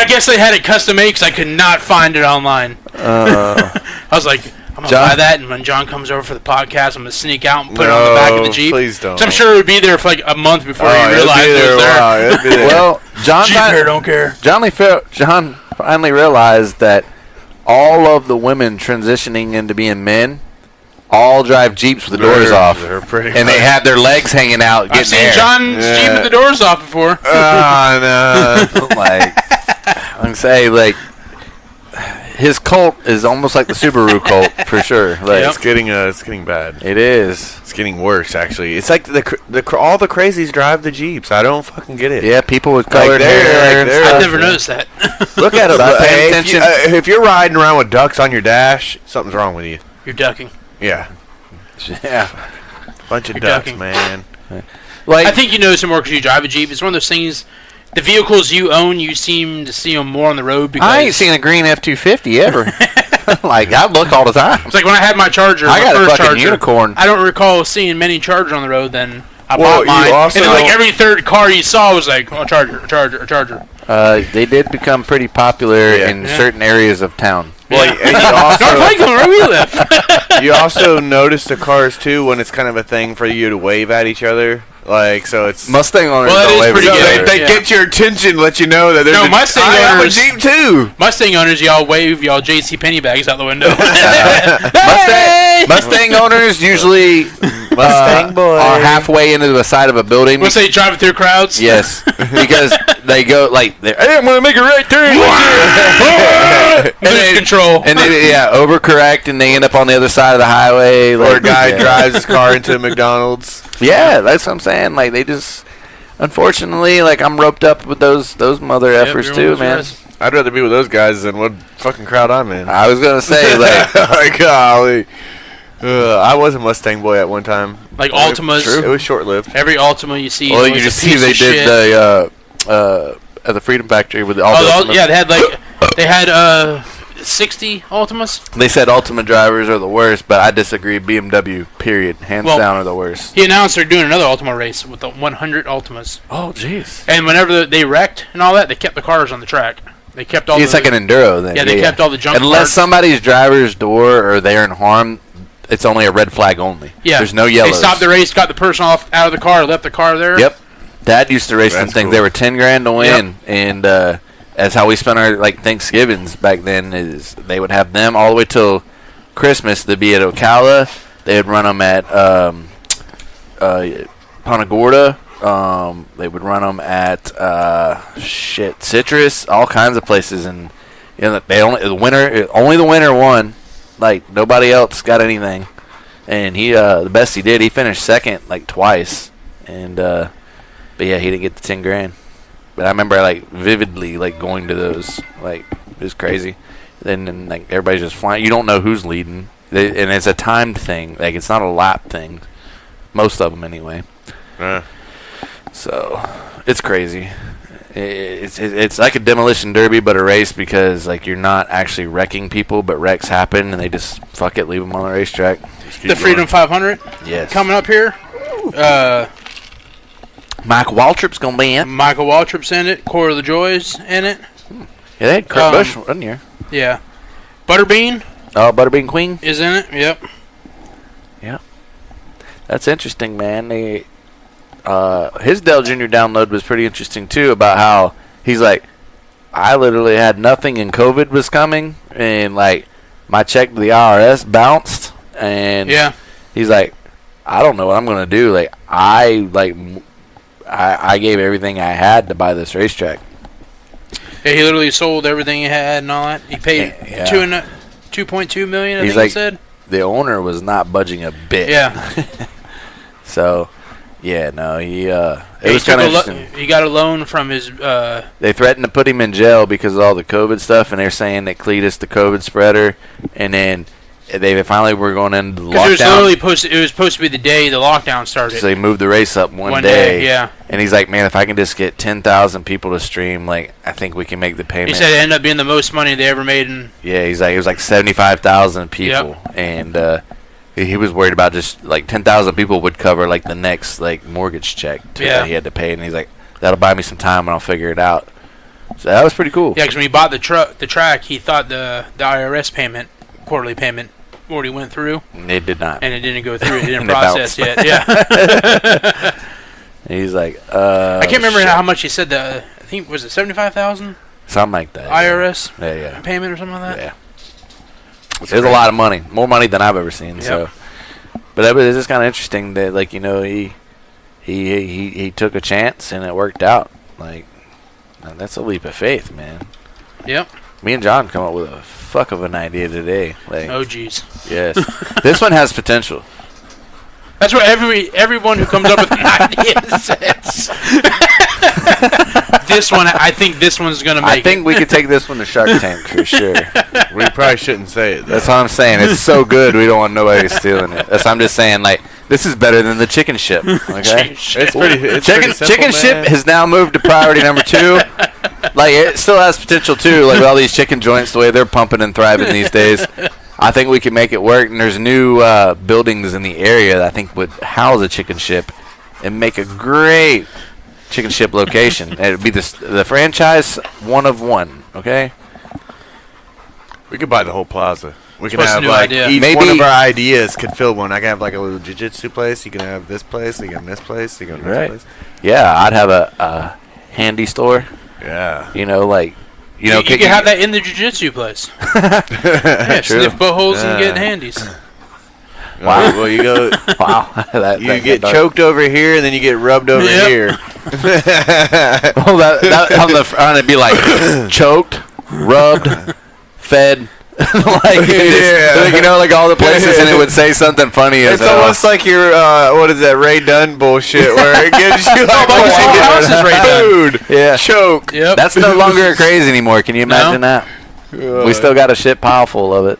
I guess they had it custom made because I could not find it online. I was like, I'm going to buy that, and when John comes over for the podcast, I'm going to sneak out and put it on the back of the Jeep. Please don't. So I'm sure it would be there for like a month before you realized it was there. Well, John Jeep hair don't care. John finally realized that all of the women transitioning into being men all drive Jeeps with the doors off, and they have their legs hanging out. I've seen John's Jeep with the doors off before. No. Like, I'm saying, like, his cult is almost like the Subaru cult for sure. Like, it's getting bad. It is. It's getting worse, actually. It's like all the crazies drive the Jeeps. I don't fucking get it. Yeah, people with colored hair. I've never noticed that. Look at it. Pay attention. If you're riding around with ducks on your dash, something's wrong with you. You're ducking. Yeah. Bunch of ducks, ducking. man. Like, I think you know some more because you drive a Jeep. It's one of those things. The vehicles you own, you seem to see them more on the road. Because I ain't seen a green F-250 ever. Like, I look all the time. It's like when I had my Charger. I got a fucking Charger, unicorn. I don't recall seeing many Chargers on the road. Then I Well, bought mine, you also and then like don't- every third car you saw was like, oh, Charger. They did become pretty popular in certain areas of town. Well, and North Lakeland, where we live. you also notice the cars too when it's kind of a thing for you to wave at each other. Like, so it's Mustang owners Well, that don't is wave pretty at each good. other. they get your attention, let you know that there's No, Mustang I have a owners- Jeep too. Mustang owners, y'all wave y'all JC Penney bags out the window. Mustang owners usually Mustang boy are halfway into the side of a building. Once they drive through crowds. Yes, because they go like, hey, I'm gonna make a right turn. Lose control. And they overcorrect, and they end up on the other side of the highway. or a Like, guy drives his car into McDonald's. Yeah, that's what I'm saying. Like, they just, unfortunately, like, I'm roped up with those mother effers you're too, one of man. those I'd rather be with those guys than what fucking crowd I'm in. I was gonna say, like, Golly. I was a Mustang boy at one time. Like Altimas. It was short-lived. Every Altima you see. well, is you a just see piece they of did shit. the at the Freedom Factory with all the Altimas? Yeah, they had 60 Altimas. They said Altima drivers are the worst, but I disagree. BMW, period, hands down, are the worst. He announced they're doing another Altima race with the 100 Altimas. Oh, jeez. And whenever they wrecked and all that, they kept the cars on the track. They kept all. It's like an enduro then. Yeah, they kept all the junk. Unless somebody's driver's door or they're in harm, it's only a red flag only. Yeah. There's no yellows. They stopped the race, got the person out of the car, left the car there. Yep. Dad used to race them things. Cool. They were $10,000 to win, and that's how we spent our Thanksgivings back then. Is they would have them all the way till Christmas. They'd be at Ocala. They'd run them at Punta Gorda. They would run them at Citrus, all kinds of places, and they only the winner won. Like nobody else got anything, and he the best he did, he finished second twice, and but yeah, he didn't get the $10,000. But I remember vividly going to those, it was crazy. Then everybody's just flying. You don't know who's leading, and it's a timed thing. It's not a lap thing. Most of them anyway. So it's crazy. It's like a demolition derby, but a race because you're not actually wrecking people, but wrecks happen, and they just fuck it, leave them on the racetrack. The Freedom 500. Yes. Coming up here. Michael Waltrip's gonna be in. Michael Waltrip's in it. Core of the Joys in it. Yeah, they had Kurt Busch run here. Yeah. Butterbean. Oh, Butterbean Queen is in it. Yep. Yeah. That's interesting, man. His Dale Jr. download was pretty interesting too, about how he's like, I literally had nothing and COVID was coming, and my check to the IRS bounced, and he's like, I don't know what I'm gonna do. I gave everything I had to buy this racetrack. Yeah, he literally sold everything he had and all that. He paid $2.2 million. He said the owner was not budging a bit. Yeah. So. Yeah, no, it was kind of interesting. He got a loan from his. They threatened to put him in jail because of all the COVID stuff, and they're saying that Cletus, the COVID spreader, and then they finally were going into the lockdown. It was supposed to be the day the lockdown started. So they moved the race up one day. Yeah. And he's like, man, if I can just get 10,000 people to stream, I think we can make the payment. He said it ended up being the most money they ever made. Yeah, he's like, it was 75,000 people, and. He was worried about just 10,000 people would cover the next mortgage check that he had to pay, and he's like, that'll buy me some time and I'll figure it out. So that was pretty cool. Yeah, because when he bought the track, he thought the IRS quarterly payment already went through. And it did not, and it didn't go through. It didn't process yet. Yeah. And he's like, I can't remember how much he said. I think was it 75,000? Something like that. IRS payment or something like that. Yeah. It was a lot of money, more money than I've ever seen. Yep. So, but it was just kind of interesting that, he took a chance and it worked out. That's a leap of faith, man. Yep. Me and John come up with a fuck of an idea today. Oh, jeez. Yes. This one has potential. That's what everyone who comes up with an idea says. I think this one's gonna make. I think we could take this one to Shark Tank for sure. We probably shouldn't say it. That's what I'm saying. It's so good, we don't want nobody stealing it. I'm just saying, this is better than the chicken ship. Okay, it's pretty. Chicken ship has now moved to priority number 2. It still has potential too. With all these chicken joints, the way they're pumping and thriving these days. I think we can make it work, and there's new buildings in the area that I think would house a chicken ship and make a great chicken ship location. And it would be the franchise one of one, okay? We could buy the whole plaza. We can have each one of our ideas could fill one. I can have a little jiu-jitsu place. You can have this place. You can have this place. You can have this place. Yeah, I'd have a handy store. Yeah. You can have that in the jiu-jitsu place. Yeah, sniff buttholes and get handies. Wow. Well, you go. Wow. You get choked over here, and then you get rubbed over here. Well, that on the front it'd be choked, rubbed, fed. All the places, and it would say something funny. It's almost like your what is that Ray Dunn bullshit where it gives you food, choke. Yep. That's no longer a craze anymore. Can you imagine that? We still got a shit pile full of it.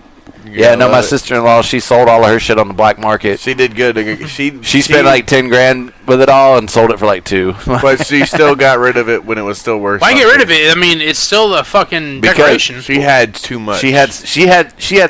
Yeah, no, my sister-in-law, she sold all of her shit on the black market. She did good. She spent like 10 grand with it all and sold it for like 2. But she still got rid of it when it was still worth. Why get rid of it? I mean, it's still a fucking decoration. She had too much. She had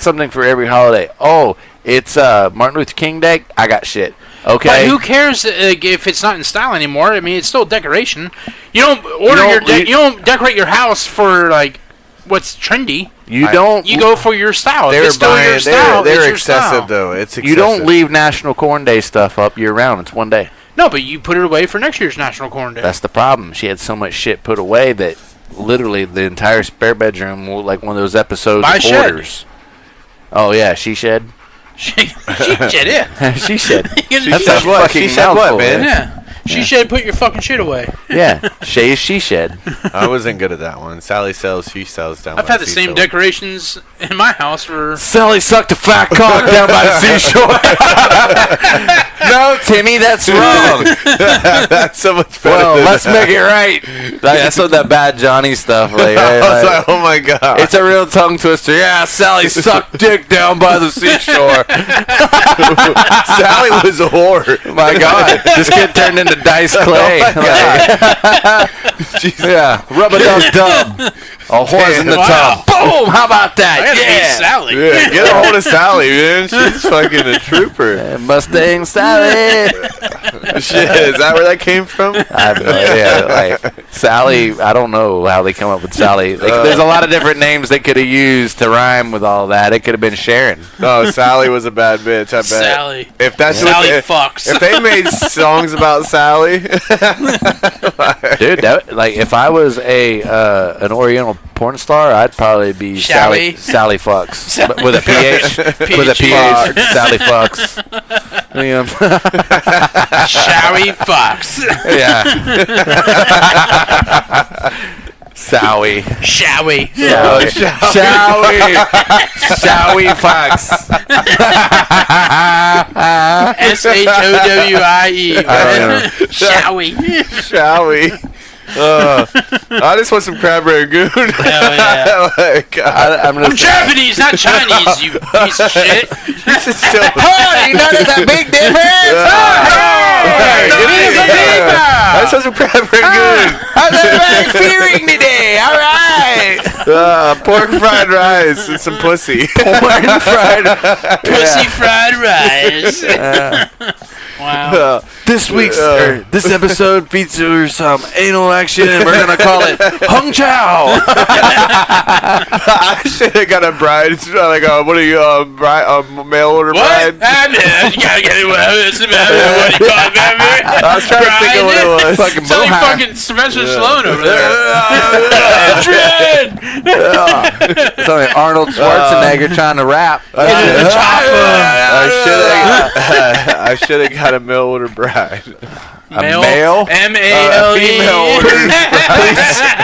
something for every holiday. Oh, it's Martin Luther King Day. I got shit. Okay. But who cares if it's not in style anymore? I mean, it's still decoration. You don't decorate your house for like what's trendy. You go for your style. They're it's still your style. They're excessive though. It's excessive. You don't leave National Corn Day stuff up year round. It's one day. No, but you put it away for next year's National Corn Day. That's the problem. She had so much shit put away that literally the entire spare bedroom was like one of those episodes of Hoarders. Oh yeah, she shed. She shed, yeah. She shed. That's a fucking mouthful, man. Yeah. She shed, put your fucking shit away. Yeah. She shed. I wasn't good at that one. Sally sells, she sells down I've had the same decorations in my house for... Sally sucked a fat cock down by the seashore. No, Timmy, that's wrong. That's so much better. Well, let's make it right. That's what that bad Johnny stuff. Like, I was like, oh my god. It's a real tongue twister. Yeah, Sally sucked dick down by the seashore. Sally was a whore. My god. This kid turned into Dice Clay. Yeah, rub-a-dub-dub. A horse in the tub. Boom! How about that? I gotta beat Sally. Yeah, get a hold of Sally, man. She's fucking a trooper. Mustang Sally. Shit, is that where that came from? I have no idea. Like Sally, I don't know how they come up with Sally. There's a lot of different names they could have used to rhyme with all that. It could have been Sharon. No, Sally was a bad bitch. I bet. Sally. If that's Sally fucks. If they made songs about Sally, dude, if I was an Oriental porn star, I'd probably be Sally fucks with a PH. With a PH. Sally fucks. Showy fucks. Yeah. Sowie. Showy. Showy. Showy fucks. SHOWIE. Showy. Showy. I just want some crab rangoon. Hell yeah. I'm Japanese, not Chinese, you piece of shit. Oh, you notice that big difference? I just want some crab rangoon. How's everybody feeling today? All right. Pork fried rice and some pussy. Pussy fried rice. Wow. This episode features some anal action, and we're gonna call it Hung Chow. I should have got a bride. Like, what are you, mail order bride? You gotta get it. What do you call it, man? I was trying to think of what it was. It's like fucking Sylvester Stallone over there. It's like Arnold Schwarzenegger trying to rap. I should have got a mail order bride. Male? M-A-L-E.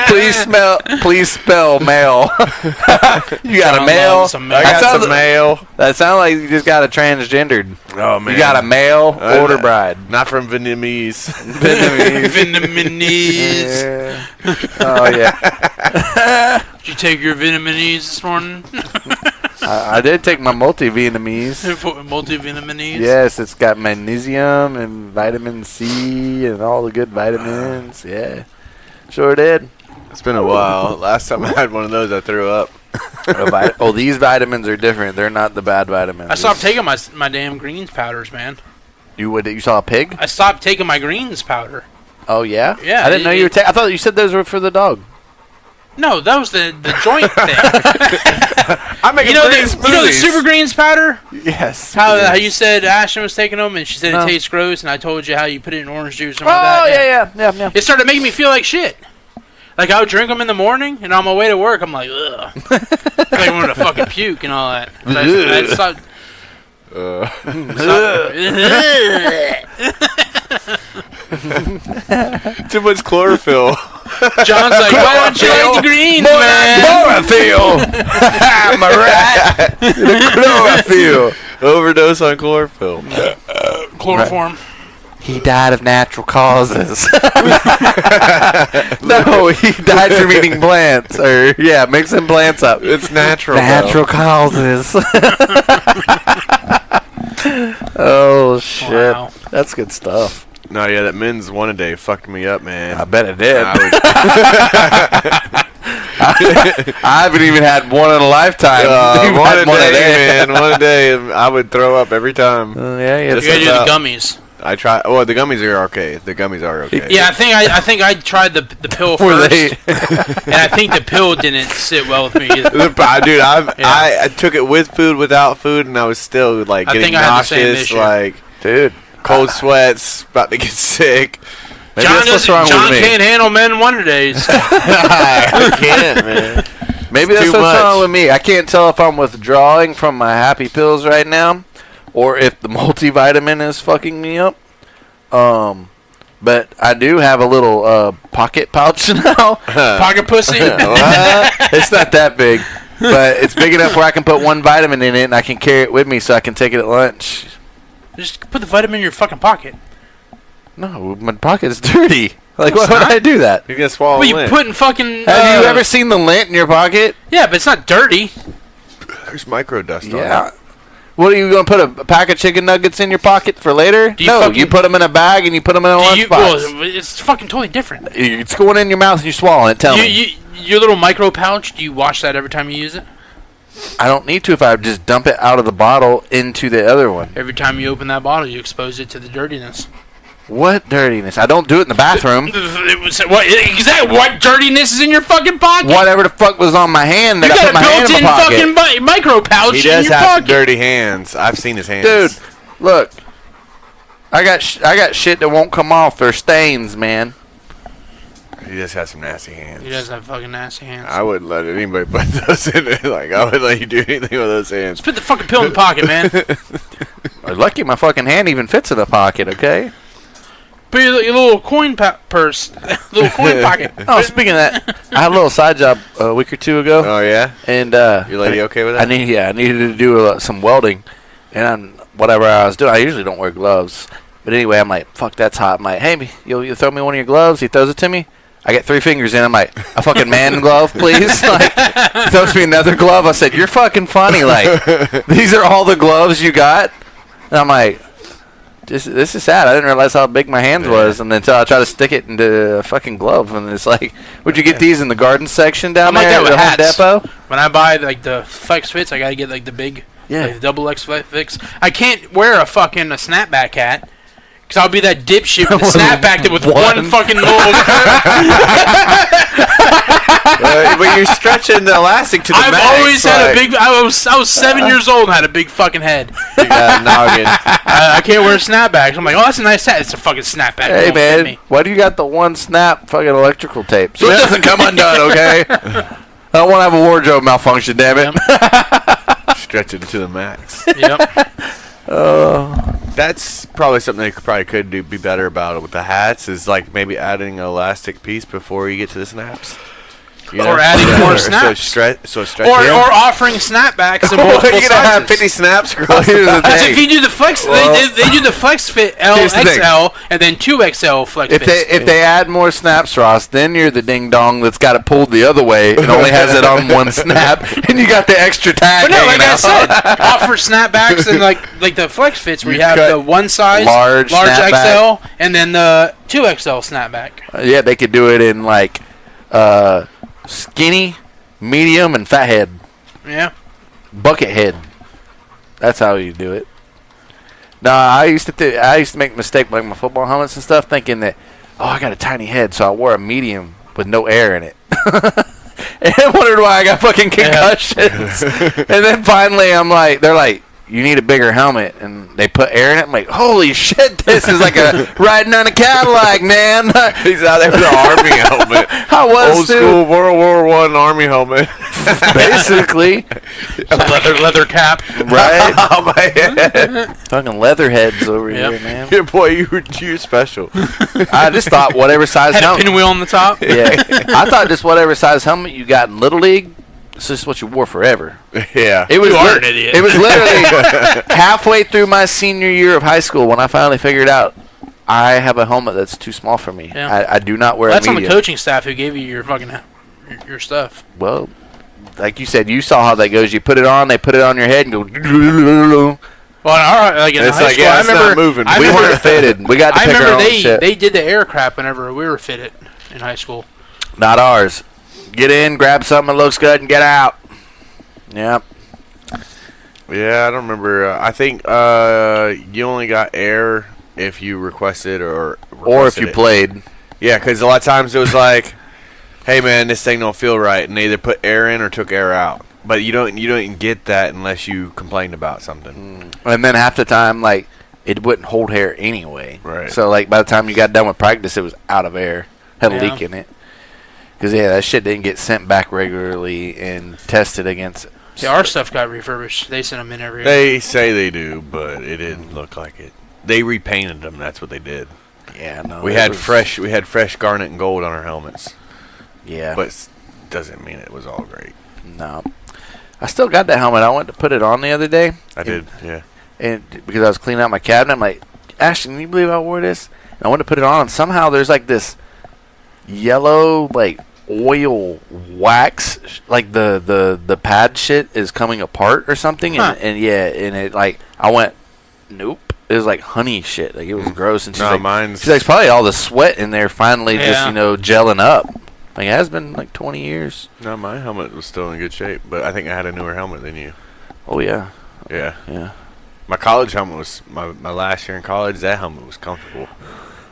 Please spell male. You got a male. I got some male. That sounds like you just got a transgendered. Oh man. You got a male order bride. Not from Vietnamese. Vietnamese. Yeah. Oh yeah. Did you take your Vietnamese this morning? I did take my multi-Vietnamese. Multi-Vietnamese? Yes, it's got magnesium and vitamin C and all the good vitamins. Yeah, sure did. It's been a while. Last time I had one of those, I threw up. Oh, these vitamins are different. They're not the bad vitamins. I stopped taking my damn greens powders, man. You saw a pig? I stopped taking my greens powder. Oh, yeah? Yeah. I didn't know you were I thought you said those were for the dog. No, that was the joint thing. I'm making the super greens powder? Yes. How you said Ashton was taking them and she said it tastes gross, and I told you how you put it in orange juice and all that. Oh, yeah. It started making me feel like shit. Like I would drink them in the morning, and on my way to work, I'm like, ugh. I feel like I wanted to fucking puke and all that. So I stopped. Too much chlorophyll. John's like, why don't you like the greens, man? Chlorophyll. I'm a rat. Chlorophyll. Overdose on chlorophyll. Chloroform. He died of natural causes. No, he died from eating plants. Or, mixing plants up. It's natural. Natural causes. Oh, shit. Wow. That's good stuff. No, yeah, that men's one a day fucked me up, man. I bet it did. I haven't even had one in a lifetime. one a day, man. One a day, I would throw up every time. You gotta do the gummies. I try. Oh, the gummies are okay. The gummies are okay. Yeah, I think I tried the pill first, and I think the pill didn't sit well with me either. Dude, I took it with food, without food, and I was still like getting nauseous, dude, cold sweats, about to get sick. Maybe John John can't handle men wonder days. I can't, man. Maybe that's what's wrong with me. I can't tell if I'm withdrawing from my happy pills right now, or if the multivitamin is fucking me up. But I do have a little pocket pouch now. Pocket pussy. It's not that big, but it's big enough where I can put one vitamin in it and I can carry it with me so I can take it at lunch. Just put the vitamin in your fucking pocket. No, my pocket is dirty. Like, why would I do that? You're gonna swallow Well, you lint. putting fucking. Have you ever seen the lint in your pocket? Yeah, but it's not dirty. There's micro dust on Yeah. it. What are you going to put a pack of chicken nuggets in your pocket for later? You put them in a bag and you put them in a lunchbox. Well, it's fucking totally different. It's going in your mouth and you're swallowing it. Tell me. Your little micro pouch, do you wash that every time you use it? I don't need to if I just dump it out of the bottle into the other one. Every time you open that bottle, you expose it to the dirtiness. What dirtiness? I don't do it in the bathroom. What dirtiness is in your fucking pocket? Whatever the fuck was on my hand that I put my hand in my pocket. You got a built-in fucking micro pouch He in does your have some pocket. dirty hands. I've seen his hands. Dude, look. I got shit that won't come off. They're stains, man. He just has some nasty hands. He does have fucking nasty hands. I wouldn't let anybody put those in it. Like, I wouldn't let you do anything with those hands. Just put the fucking pill in the pocket, man. Lucky my fucking hand even fits in the pocket, okay? Put your little coin purse. Little coin pocket. Oh, speaking of that, I had a little side job a week or two ago. Oh, yeah? And your lady okay with that? I needed to do some welding. And whatever I was doing, I usually don't wear gloves. But anyway, I'm like, fuck, that's hot. I'm like, hey, you throw me one of your gloves? He throws it to me. I get 3 fingers in. I'm like, a fucking man glove, please. Like, he throws me another glove. I said, you're fucking funny. Like, these are all the gloves you got? And I'm like, this is sad. I didn't realize how big my hands was, and until I try to stick it into a fucking glove, and it's like, would you get these in the garden section down there at the Home Depot? When I buy like the flex fits, I gotta get like the big, like the double X fix. I can't wear a snapback hat. Because I'll be that dipshit with a snapback with one fucking little... But you're stretching the elastic to the max. I've always had a big... I was 7 years old and had a big fucking head. You got a noggin. I can't wear snapbacks. I'm like, oh, that's a nice hat. It's a fucking snapback. Hey, man, why do you got the one snap fucking electrical tape? So it doesn't come undone, okay? I don't want to have a wardrobe malfunction, damn it. Stretch it to the max. Yep. That's probably something they could be better about it with the hats, is like maybe adding an elastic piece before you get to the snaps. You know? Or adding more snaps. Or offering snapbacks in multiple you're gonna have sizes. 50 snaps. Here's the Because thing. if you do the flex, they do the flex fit L, XL, and then 2XL flex If fits. they add more snaps, Ross, then you're the ding dong that's got it pulled the other way and only has it on one snap, and you got the extra tag. But no, like hanging I out. said, offer snapbacks and like the flex fits where you have the one size, large snapback. XL, and then the 2XL snapback. Yeah, they could do it in like skinny, medium, and fat head. Yeah. Bucket head. That's how you do it. No, I used to make a mistake like my football helmets and stuff, thinking that I got a tiny head, so I wore a medium with no air in it. And I wondered why I got fucking concussions. And then finally, they're like, you need a bigger helmet, and they put air in it. I'm like, holy shit, this is like a riding on a Cadillac, man. He's out there with an army helmet. I was old school World War I army helmet. basically. leather cap. Right? Oh, my head. Fucking leather heads over here, man. Yeah, boy, you're special. I just thought whatever size Had a helmet. pinwheel on the top. Yeah, I thought just whatever size helmet you got in Little League, it's just what you wore forever. Yeah. It was You are an idiot. It was literally halfway through my senior year of high school when I finally figured out I have a helmet that's too small for me. Yeah. I do not wear That's a on the medium. coaching staff who gave you your fucking your stuff. Well, like you said, you saw how that goes. You put it on, they put it on your head and go. Well, in It's high like, school, yeah, I it's remember not moving. We weren't fitted. We got to I pick our remember own shit. they did the air crap whenever we were fitted in high school. Not ours. Get in, grab something that looks good, and get out. Yep. Yeah, I don't remember. I think you only got air if you requested Or if requested you it. played. Yeah, because a lot of times it was like, hey man, this thing don't feel right, and they either put air in or took air out. But you don't even get that unless you complained about something. And then half the time, like, it wouldn't hold hair anyway. Right. So, like, by the time you got done with practice, it was out of air. Had a Yeah. leak in it. Because, yeah, that shit didn't get sent back regularly and tested against. See, our stuff got refurbished. They sent them in every year. They say they do, but it didn't look like it. They repainted them. That's what they did. Yeah, no. We it had was- fresh garnet and gold on our helmets, Yeah. but doesn't mean it was all great. No. I still got that helmet. I went to put it on the other day. I did, yeah. And because I was cleaning out my cabinet, I'm like, Ashton, can you believe I wore this? And I went to put it on, and somehow there's like this yellow, like, oil wax, like the pad shit is coming apart or something. Huh. And yeah, and it, like, I went, nope. It was like honey shit. Like, it was gross. And she's No, like, mine's she's like, it's probably all the sweat in there finally just, Yeah. gelling up. Like, it has been like 20 years. no. My helmet was still in good shape, but I think I had a newer helmet than you. Oh, yeah. Yeah. Yeah. My college helmet was my last year in college. That helmet was comfortable.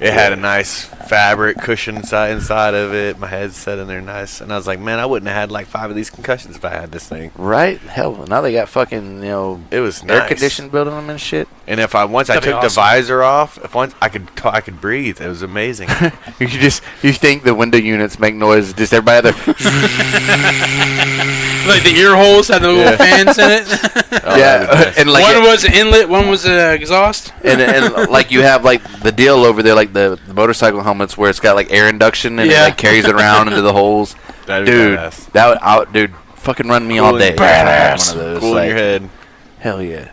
It had a nice fabric cushion inside of it. My head set in there nice, and I was like, man, I wouldn't have had like 5 of these concussions if I had this thing. Right? Hell, now they got fucking, It was air nice. conditioned building them and shit. And if I once I That'd be took the awesome. visor off, if once I could breathe. It was amazing. You think the window units make noise, just everybody there. Like the ear holes had the little fans in it. Oh, yeah, that'd be nice. and like one was an inlet, one was an exhaust. and like you have like the deal over there, like the motorcycle helmets where it's got like air induction and it Yeah. like carries it around into the holes. That'd be Dude, badass. that would dude, fucking run me all Cool day. in- Badass. One of those, Cool in like, your head. Hell yeah.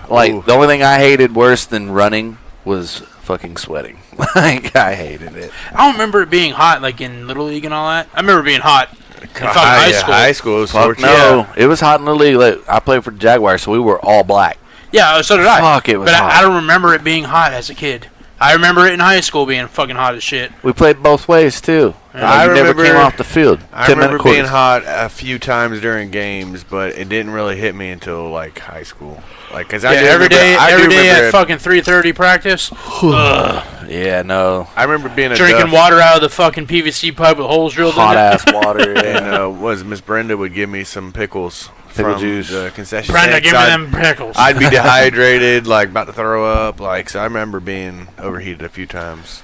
Like Ooh. the only thing I hated worse than running was fucking sweating. Like I hated it. I don't remember it being hot, like in Little League and all that. I remember it being hot in fucking high school. High school was Fuck scorching. no, it was hot in the league. Like, I played for the Jaguars, so we were all black. Yeah, so did I. Fuck, it was but hot. I don't remember it being hot as a kid. I remember it in high school being fucking hot as shit. We played both ways too. Yeah. I You never remember- came off the field. I 10-minute remember being quarters. hot a few times during games, but it didn't really hit me until like high school. Like, cause I Yeah, do every remember- day, I do every day remember- at fucking 3:30 practice. Ugh. Yeah, no. I remember being a Drinking duff, water out of the fucking PVC pipe with holes drilled Hot in it. ass water. and Yeah. was Miss Brenda would give me some pickles Pickle from juice. the concession Brenda, stand, give so me I'd- them pickles. I'd be dehydrated, like about to throw up. Like, so I remember being overheated a few times.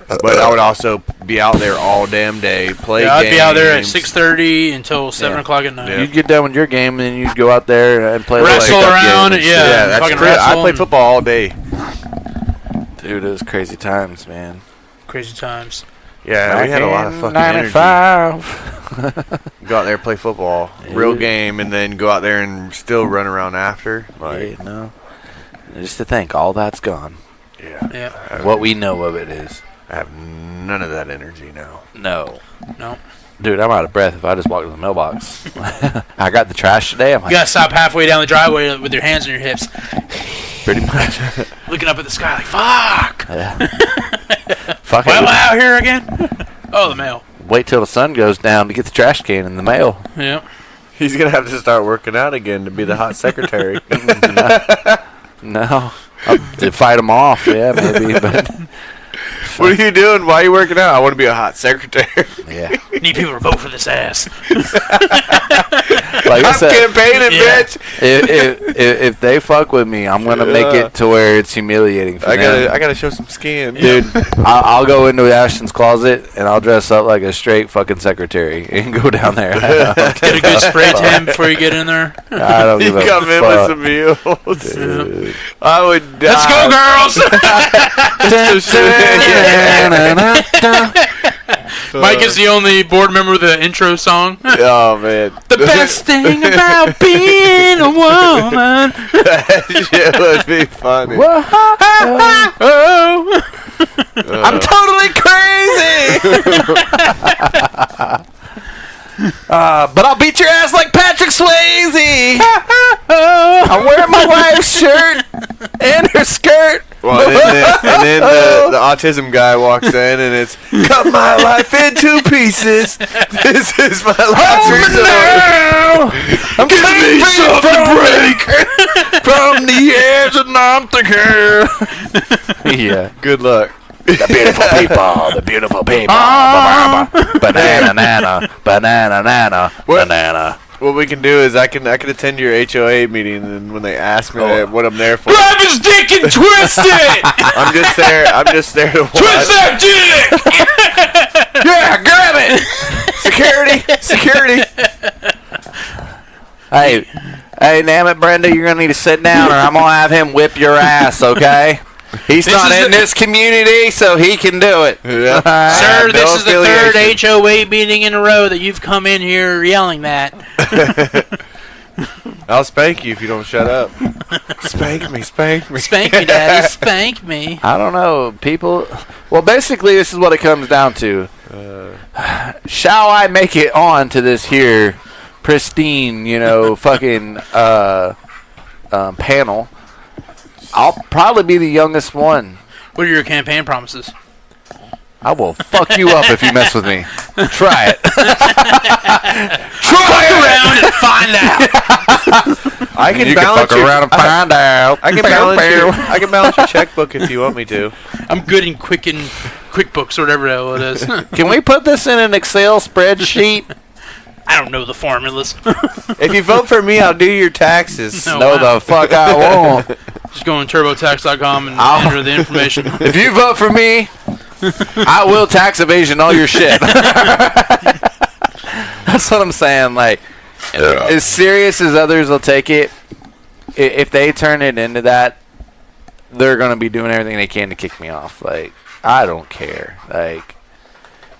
But I would also be out there all damn day, play Yeah, I'd games. be out there at 6:30 until 7 Yeah. o'clock at night. Yeah. You'd get done with your game, and then you'd go out there and play a little Wrestle pickup around, game and yeah. shit. Yeah, that's fucking crazy. I wrestle played and- football all day. Dude, it was crazy times, man. Crazy times. Yeah, we had a lot of fucking energy. 95. Go out there, play football, real game, and then go out there and still run around after. Like, Yeah, no. Just to think, all that's gone. yeah, Yeah. What we know of it is I have none of that energy now. no. No. Dude, I'm out of breath if I just walk to the mailbox. I got the trash today. I'm You like, gotta stop halfway down the driveway with your hands on your hips, pretty much. looking up at the sky like, fuck! Yeah. Fuck Why am I it. out here again? Oh, the mail. Wait till the sun goes down to get the trash can in the mail. Yeah. He's gonna have to start working out again to be the hot secretary. No. To fight them off, yeah, maybe. But What are you doing? Why are you working out? I want to be a hot secretary. yeah. Need people to vote for this ass. Like I I'm said, campaigning, Yeah. bitch. if they fuck with me, I'm gonna make Yeah. it to where it's humiliating for I them. gotta show some skin, Dude, I'll go into Ashton's closet and I'll dress up like a straight fucking secretary and go down there. Get a good spray tan before you get in there. I don't You give a come in fuck. with some meals. Dude. I would die. Let's go, girls! Mike is the only board member with the intro song. Oh man, The best thing about being a woman. that shit would be funny. Oh. I'm totally crazy. But I'll beat your ass like Patrick Swayze. I'm wearing my wife's shirt and her skirt. Well, and then the autism guy walks in and it's cut my life into pieces. This is my last resort. I'm Give me something to break from the edge of nothing. Yeah. Good luck. The beautiful people. The beautiful people. Banana, nana, banana, nana, banana. What we can do is I can attend your HOA meeting, and when they ask me what I'm there for, Grab his dick and twist it! I'm just there to watch. Twist that dick! Yeah, grab it. Security. Hey, damn it, Brenda, you're gonna need to sit down, or I'm gonna have him whip your ass. Okay? He's not in this community, so he can do it. Yeah. Sir, this is the third affiliation. HOA meeting in a row that you've come in here yelling that. I'll spank you if you don't shut up. Spank me. Spank me, Daddy. Spank me. I don't know, people. Well, basically, this is what it comes down to. Shall I make it on to this here pristine, fucking panel? I'll probably be the youngest one. What are your campaign promises? I will fuck you up if you mess with me. Try it. Fuck around and find out. I can you balance can fuck around and find out. I can balance your checkbook if you want me to. I'm good in QuickBooks or whatever the hell it is. Can we put this in an Excel spreadsheet? I don't know the formulas. If you vote for me, I'll do your taxes. No. The fuck I won't. Just go on TurboTax.com and enter the information. If you vote for me, I will tax evasion all your shit. That's what I'm saying. Like, as serious as others will take it, if they turn it into that, they're going to be doing everything they can to kick me off. Like, I don't care. Like,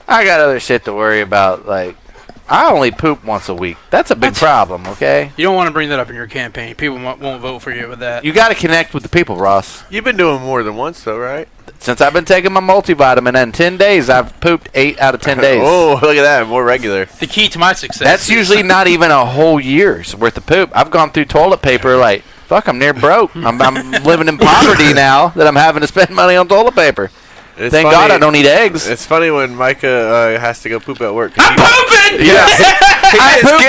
I got other shit to worry about. Like, I only poop once a week. That's a big problem, okay? You don't want to bring that up in your campaign. People won't vote for you with that. You got to connect with the people, Ross. You've been doing more than once, though, right? Since I've been taking my multivitamin, in 10 days, I've pooped 8 out of 10 days. Oh, look at that. More regular. The key to my success. That's usually not even a whole year's worth of poop. I've gone through toilet paper like, fuck, I'm near broke. I'm living in poverty now that I'm having to spend money on toilet paper. It's Thank funny, God I don't eat eggs. It's funny when Micah has to go poop at work. I'm pooping! Yeah. I'm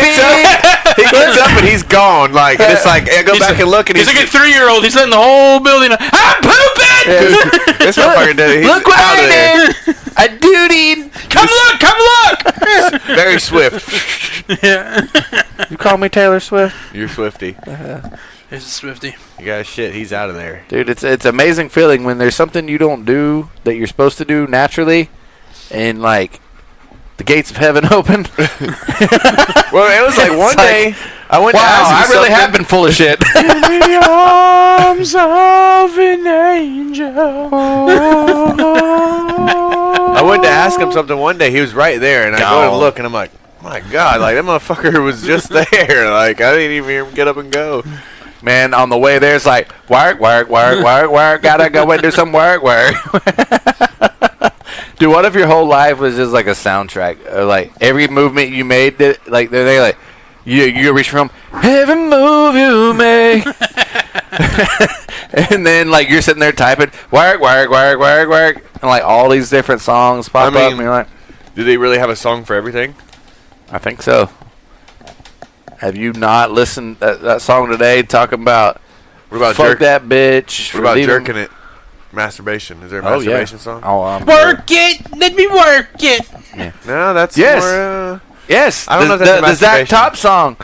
He gets up and he's gone. Like, it's like, I go back and look and he's like a 3-year-old. He's letting the whole building know, I'm pooping! This motherfucker did it. He's Look what out of there. I did! I dootied! Come look! Very swift. You call me Taylor Swift? You're Swifty. It's a Swifty. You got shit. He's out of there. Dude, it's amazing feeling when there's something you don't do that you're supposed to do naturally, and like the gates of heaven open. Well, it was like one day I went to Wow, ask I you really something. have been full of shit. In the arms of an angel. I went to ask him something one day. He was right there, and I go to look, and I'm like, my God, like that motherfucker was just there. Like I didn't even hear him get up and go. Man, on the way there, it's like, work. Gotta go and do some work. Dude, what if your whole life was just like a soundtrack? Or like every movement you made, like they're like, you reach from every move you make, and then like you're sitting there typing work, and like all these different songs pop up, and you're like, do they really have a song for everything? I think so. Have you not listened that song today talking about What about fuck that bitch? What about leaving- jerking it? Masturbation. Is there a masturbation song? Oh, Work it! Let me work it! No, that's Yes. more. yes. I don't know if that's a the Zach masturbation. Top song.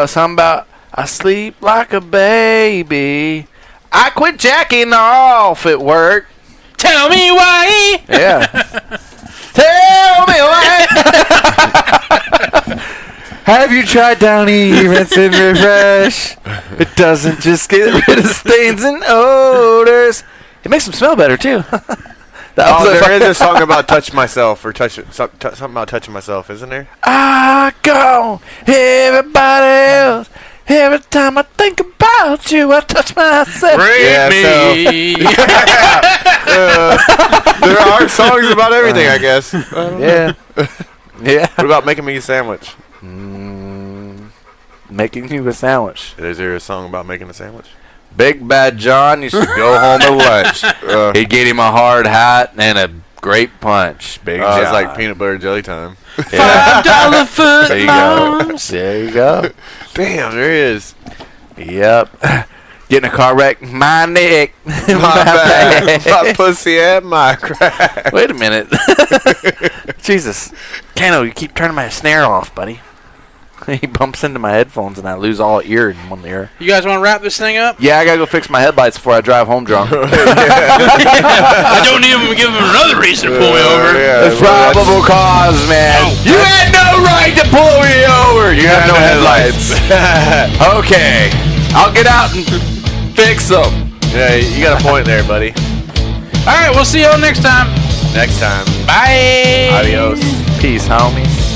Something about I sleep like a baby. I quit jacking off at work. Tell me why! Yeah. Tell me why. Have you tried Downy Rinse and Refresh? It doesn't just get rid of stains and odors. It makes them smell better too. There is a song about touch myself or something about touching myself, isn't there? I go everybody else. Every time I think about you, I touch myself. Rape Yeah, me! There are songs about everything, I guess. Yeah. Yeah. What about making me a sandwich? Making you a sandwich. Is there a song about making a sandwich? Big Bad John used to go home at lunch. He'd get him a hard hat and a great punch. Big John. It's like peanut butter jelly time. Yeah. $5 foot There you go. There you go. Damn, there is. Yep. Getting a car wreck. My neck. My back, my pussy and my crack. Wait a minute. Jesus. Kano, you keep turning my snare off, buddy. He bumps into my headphones and I lose all ear in one ear. You guys want to wrap this thing up? Yeah, I gotta go fix my headlights before I drive home drunk. I don't even give him another reason to pull me over. It's probable cause, man. You had no right to pull me over. You have no headlights. Okay. I'll get out and fix them. Yeah, you got a point there, buddy. All right, we'll see y'all next time. Next time. Bye. Adios. Peace, homies.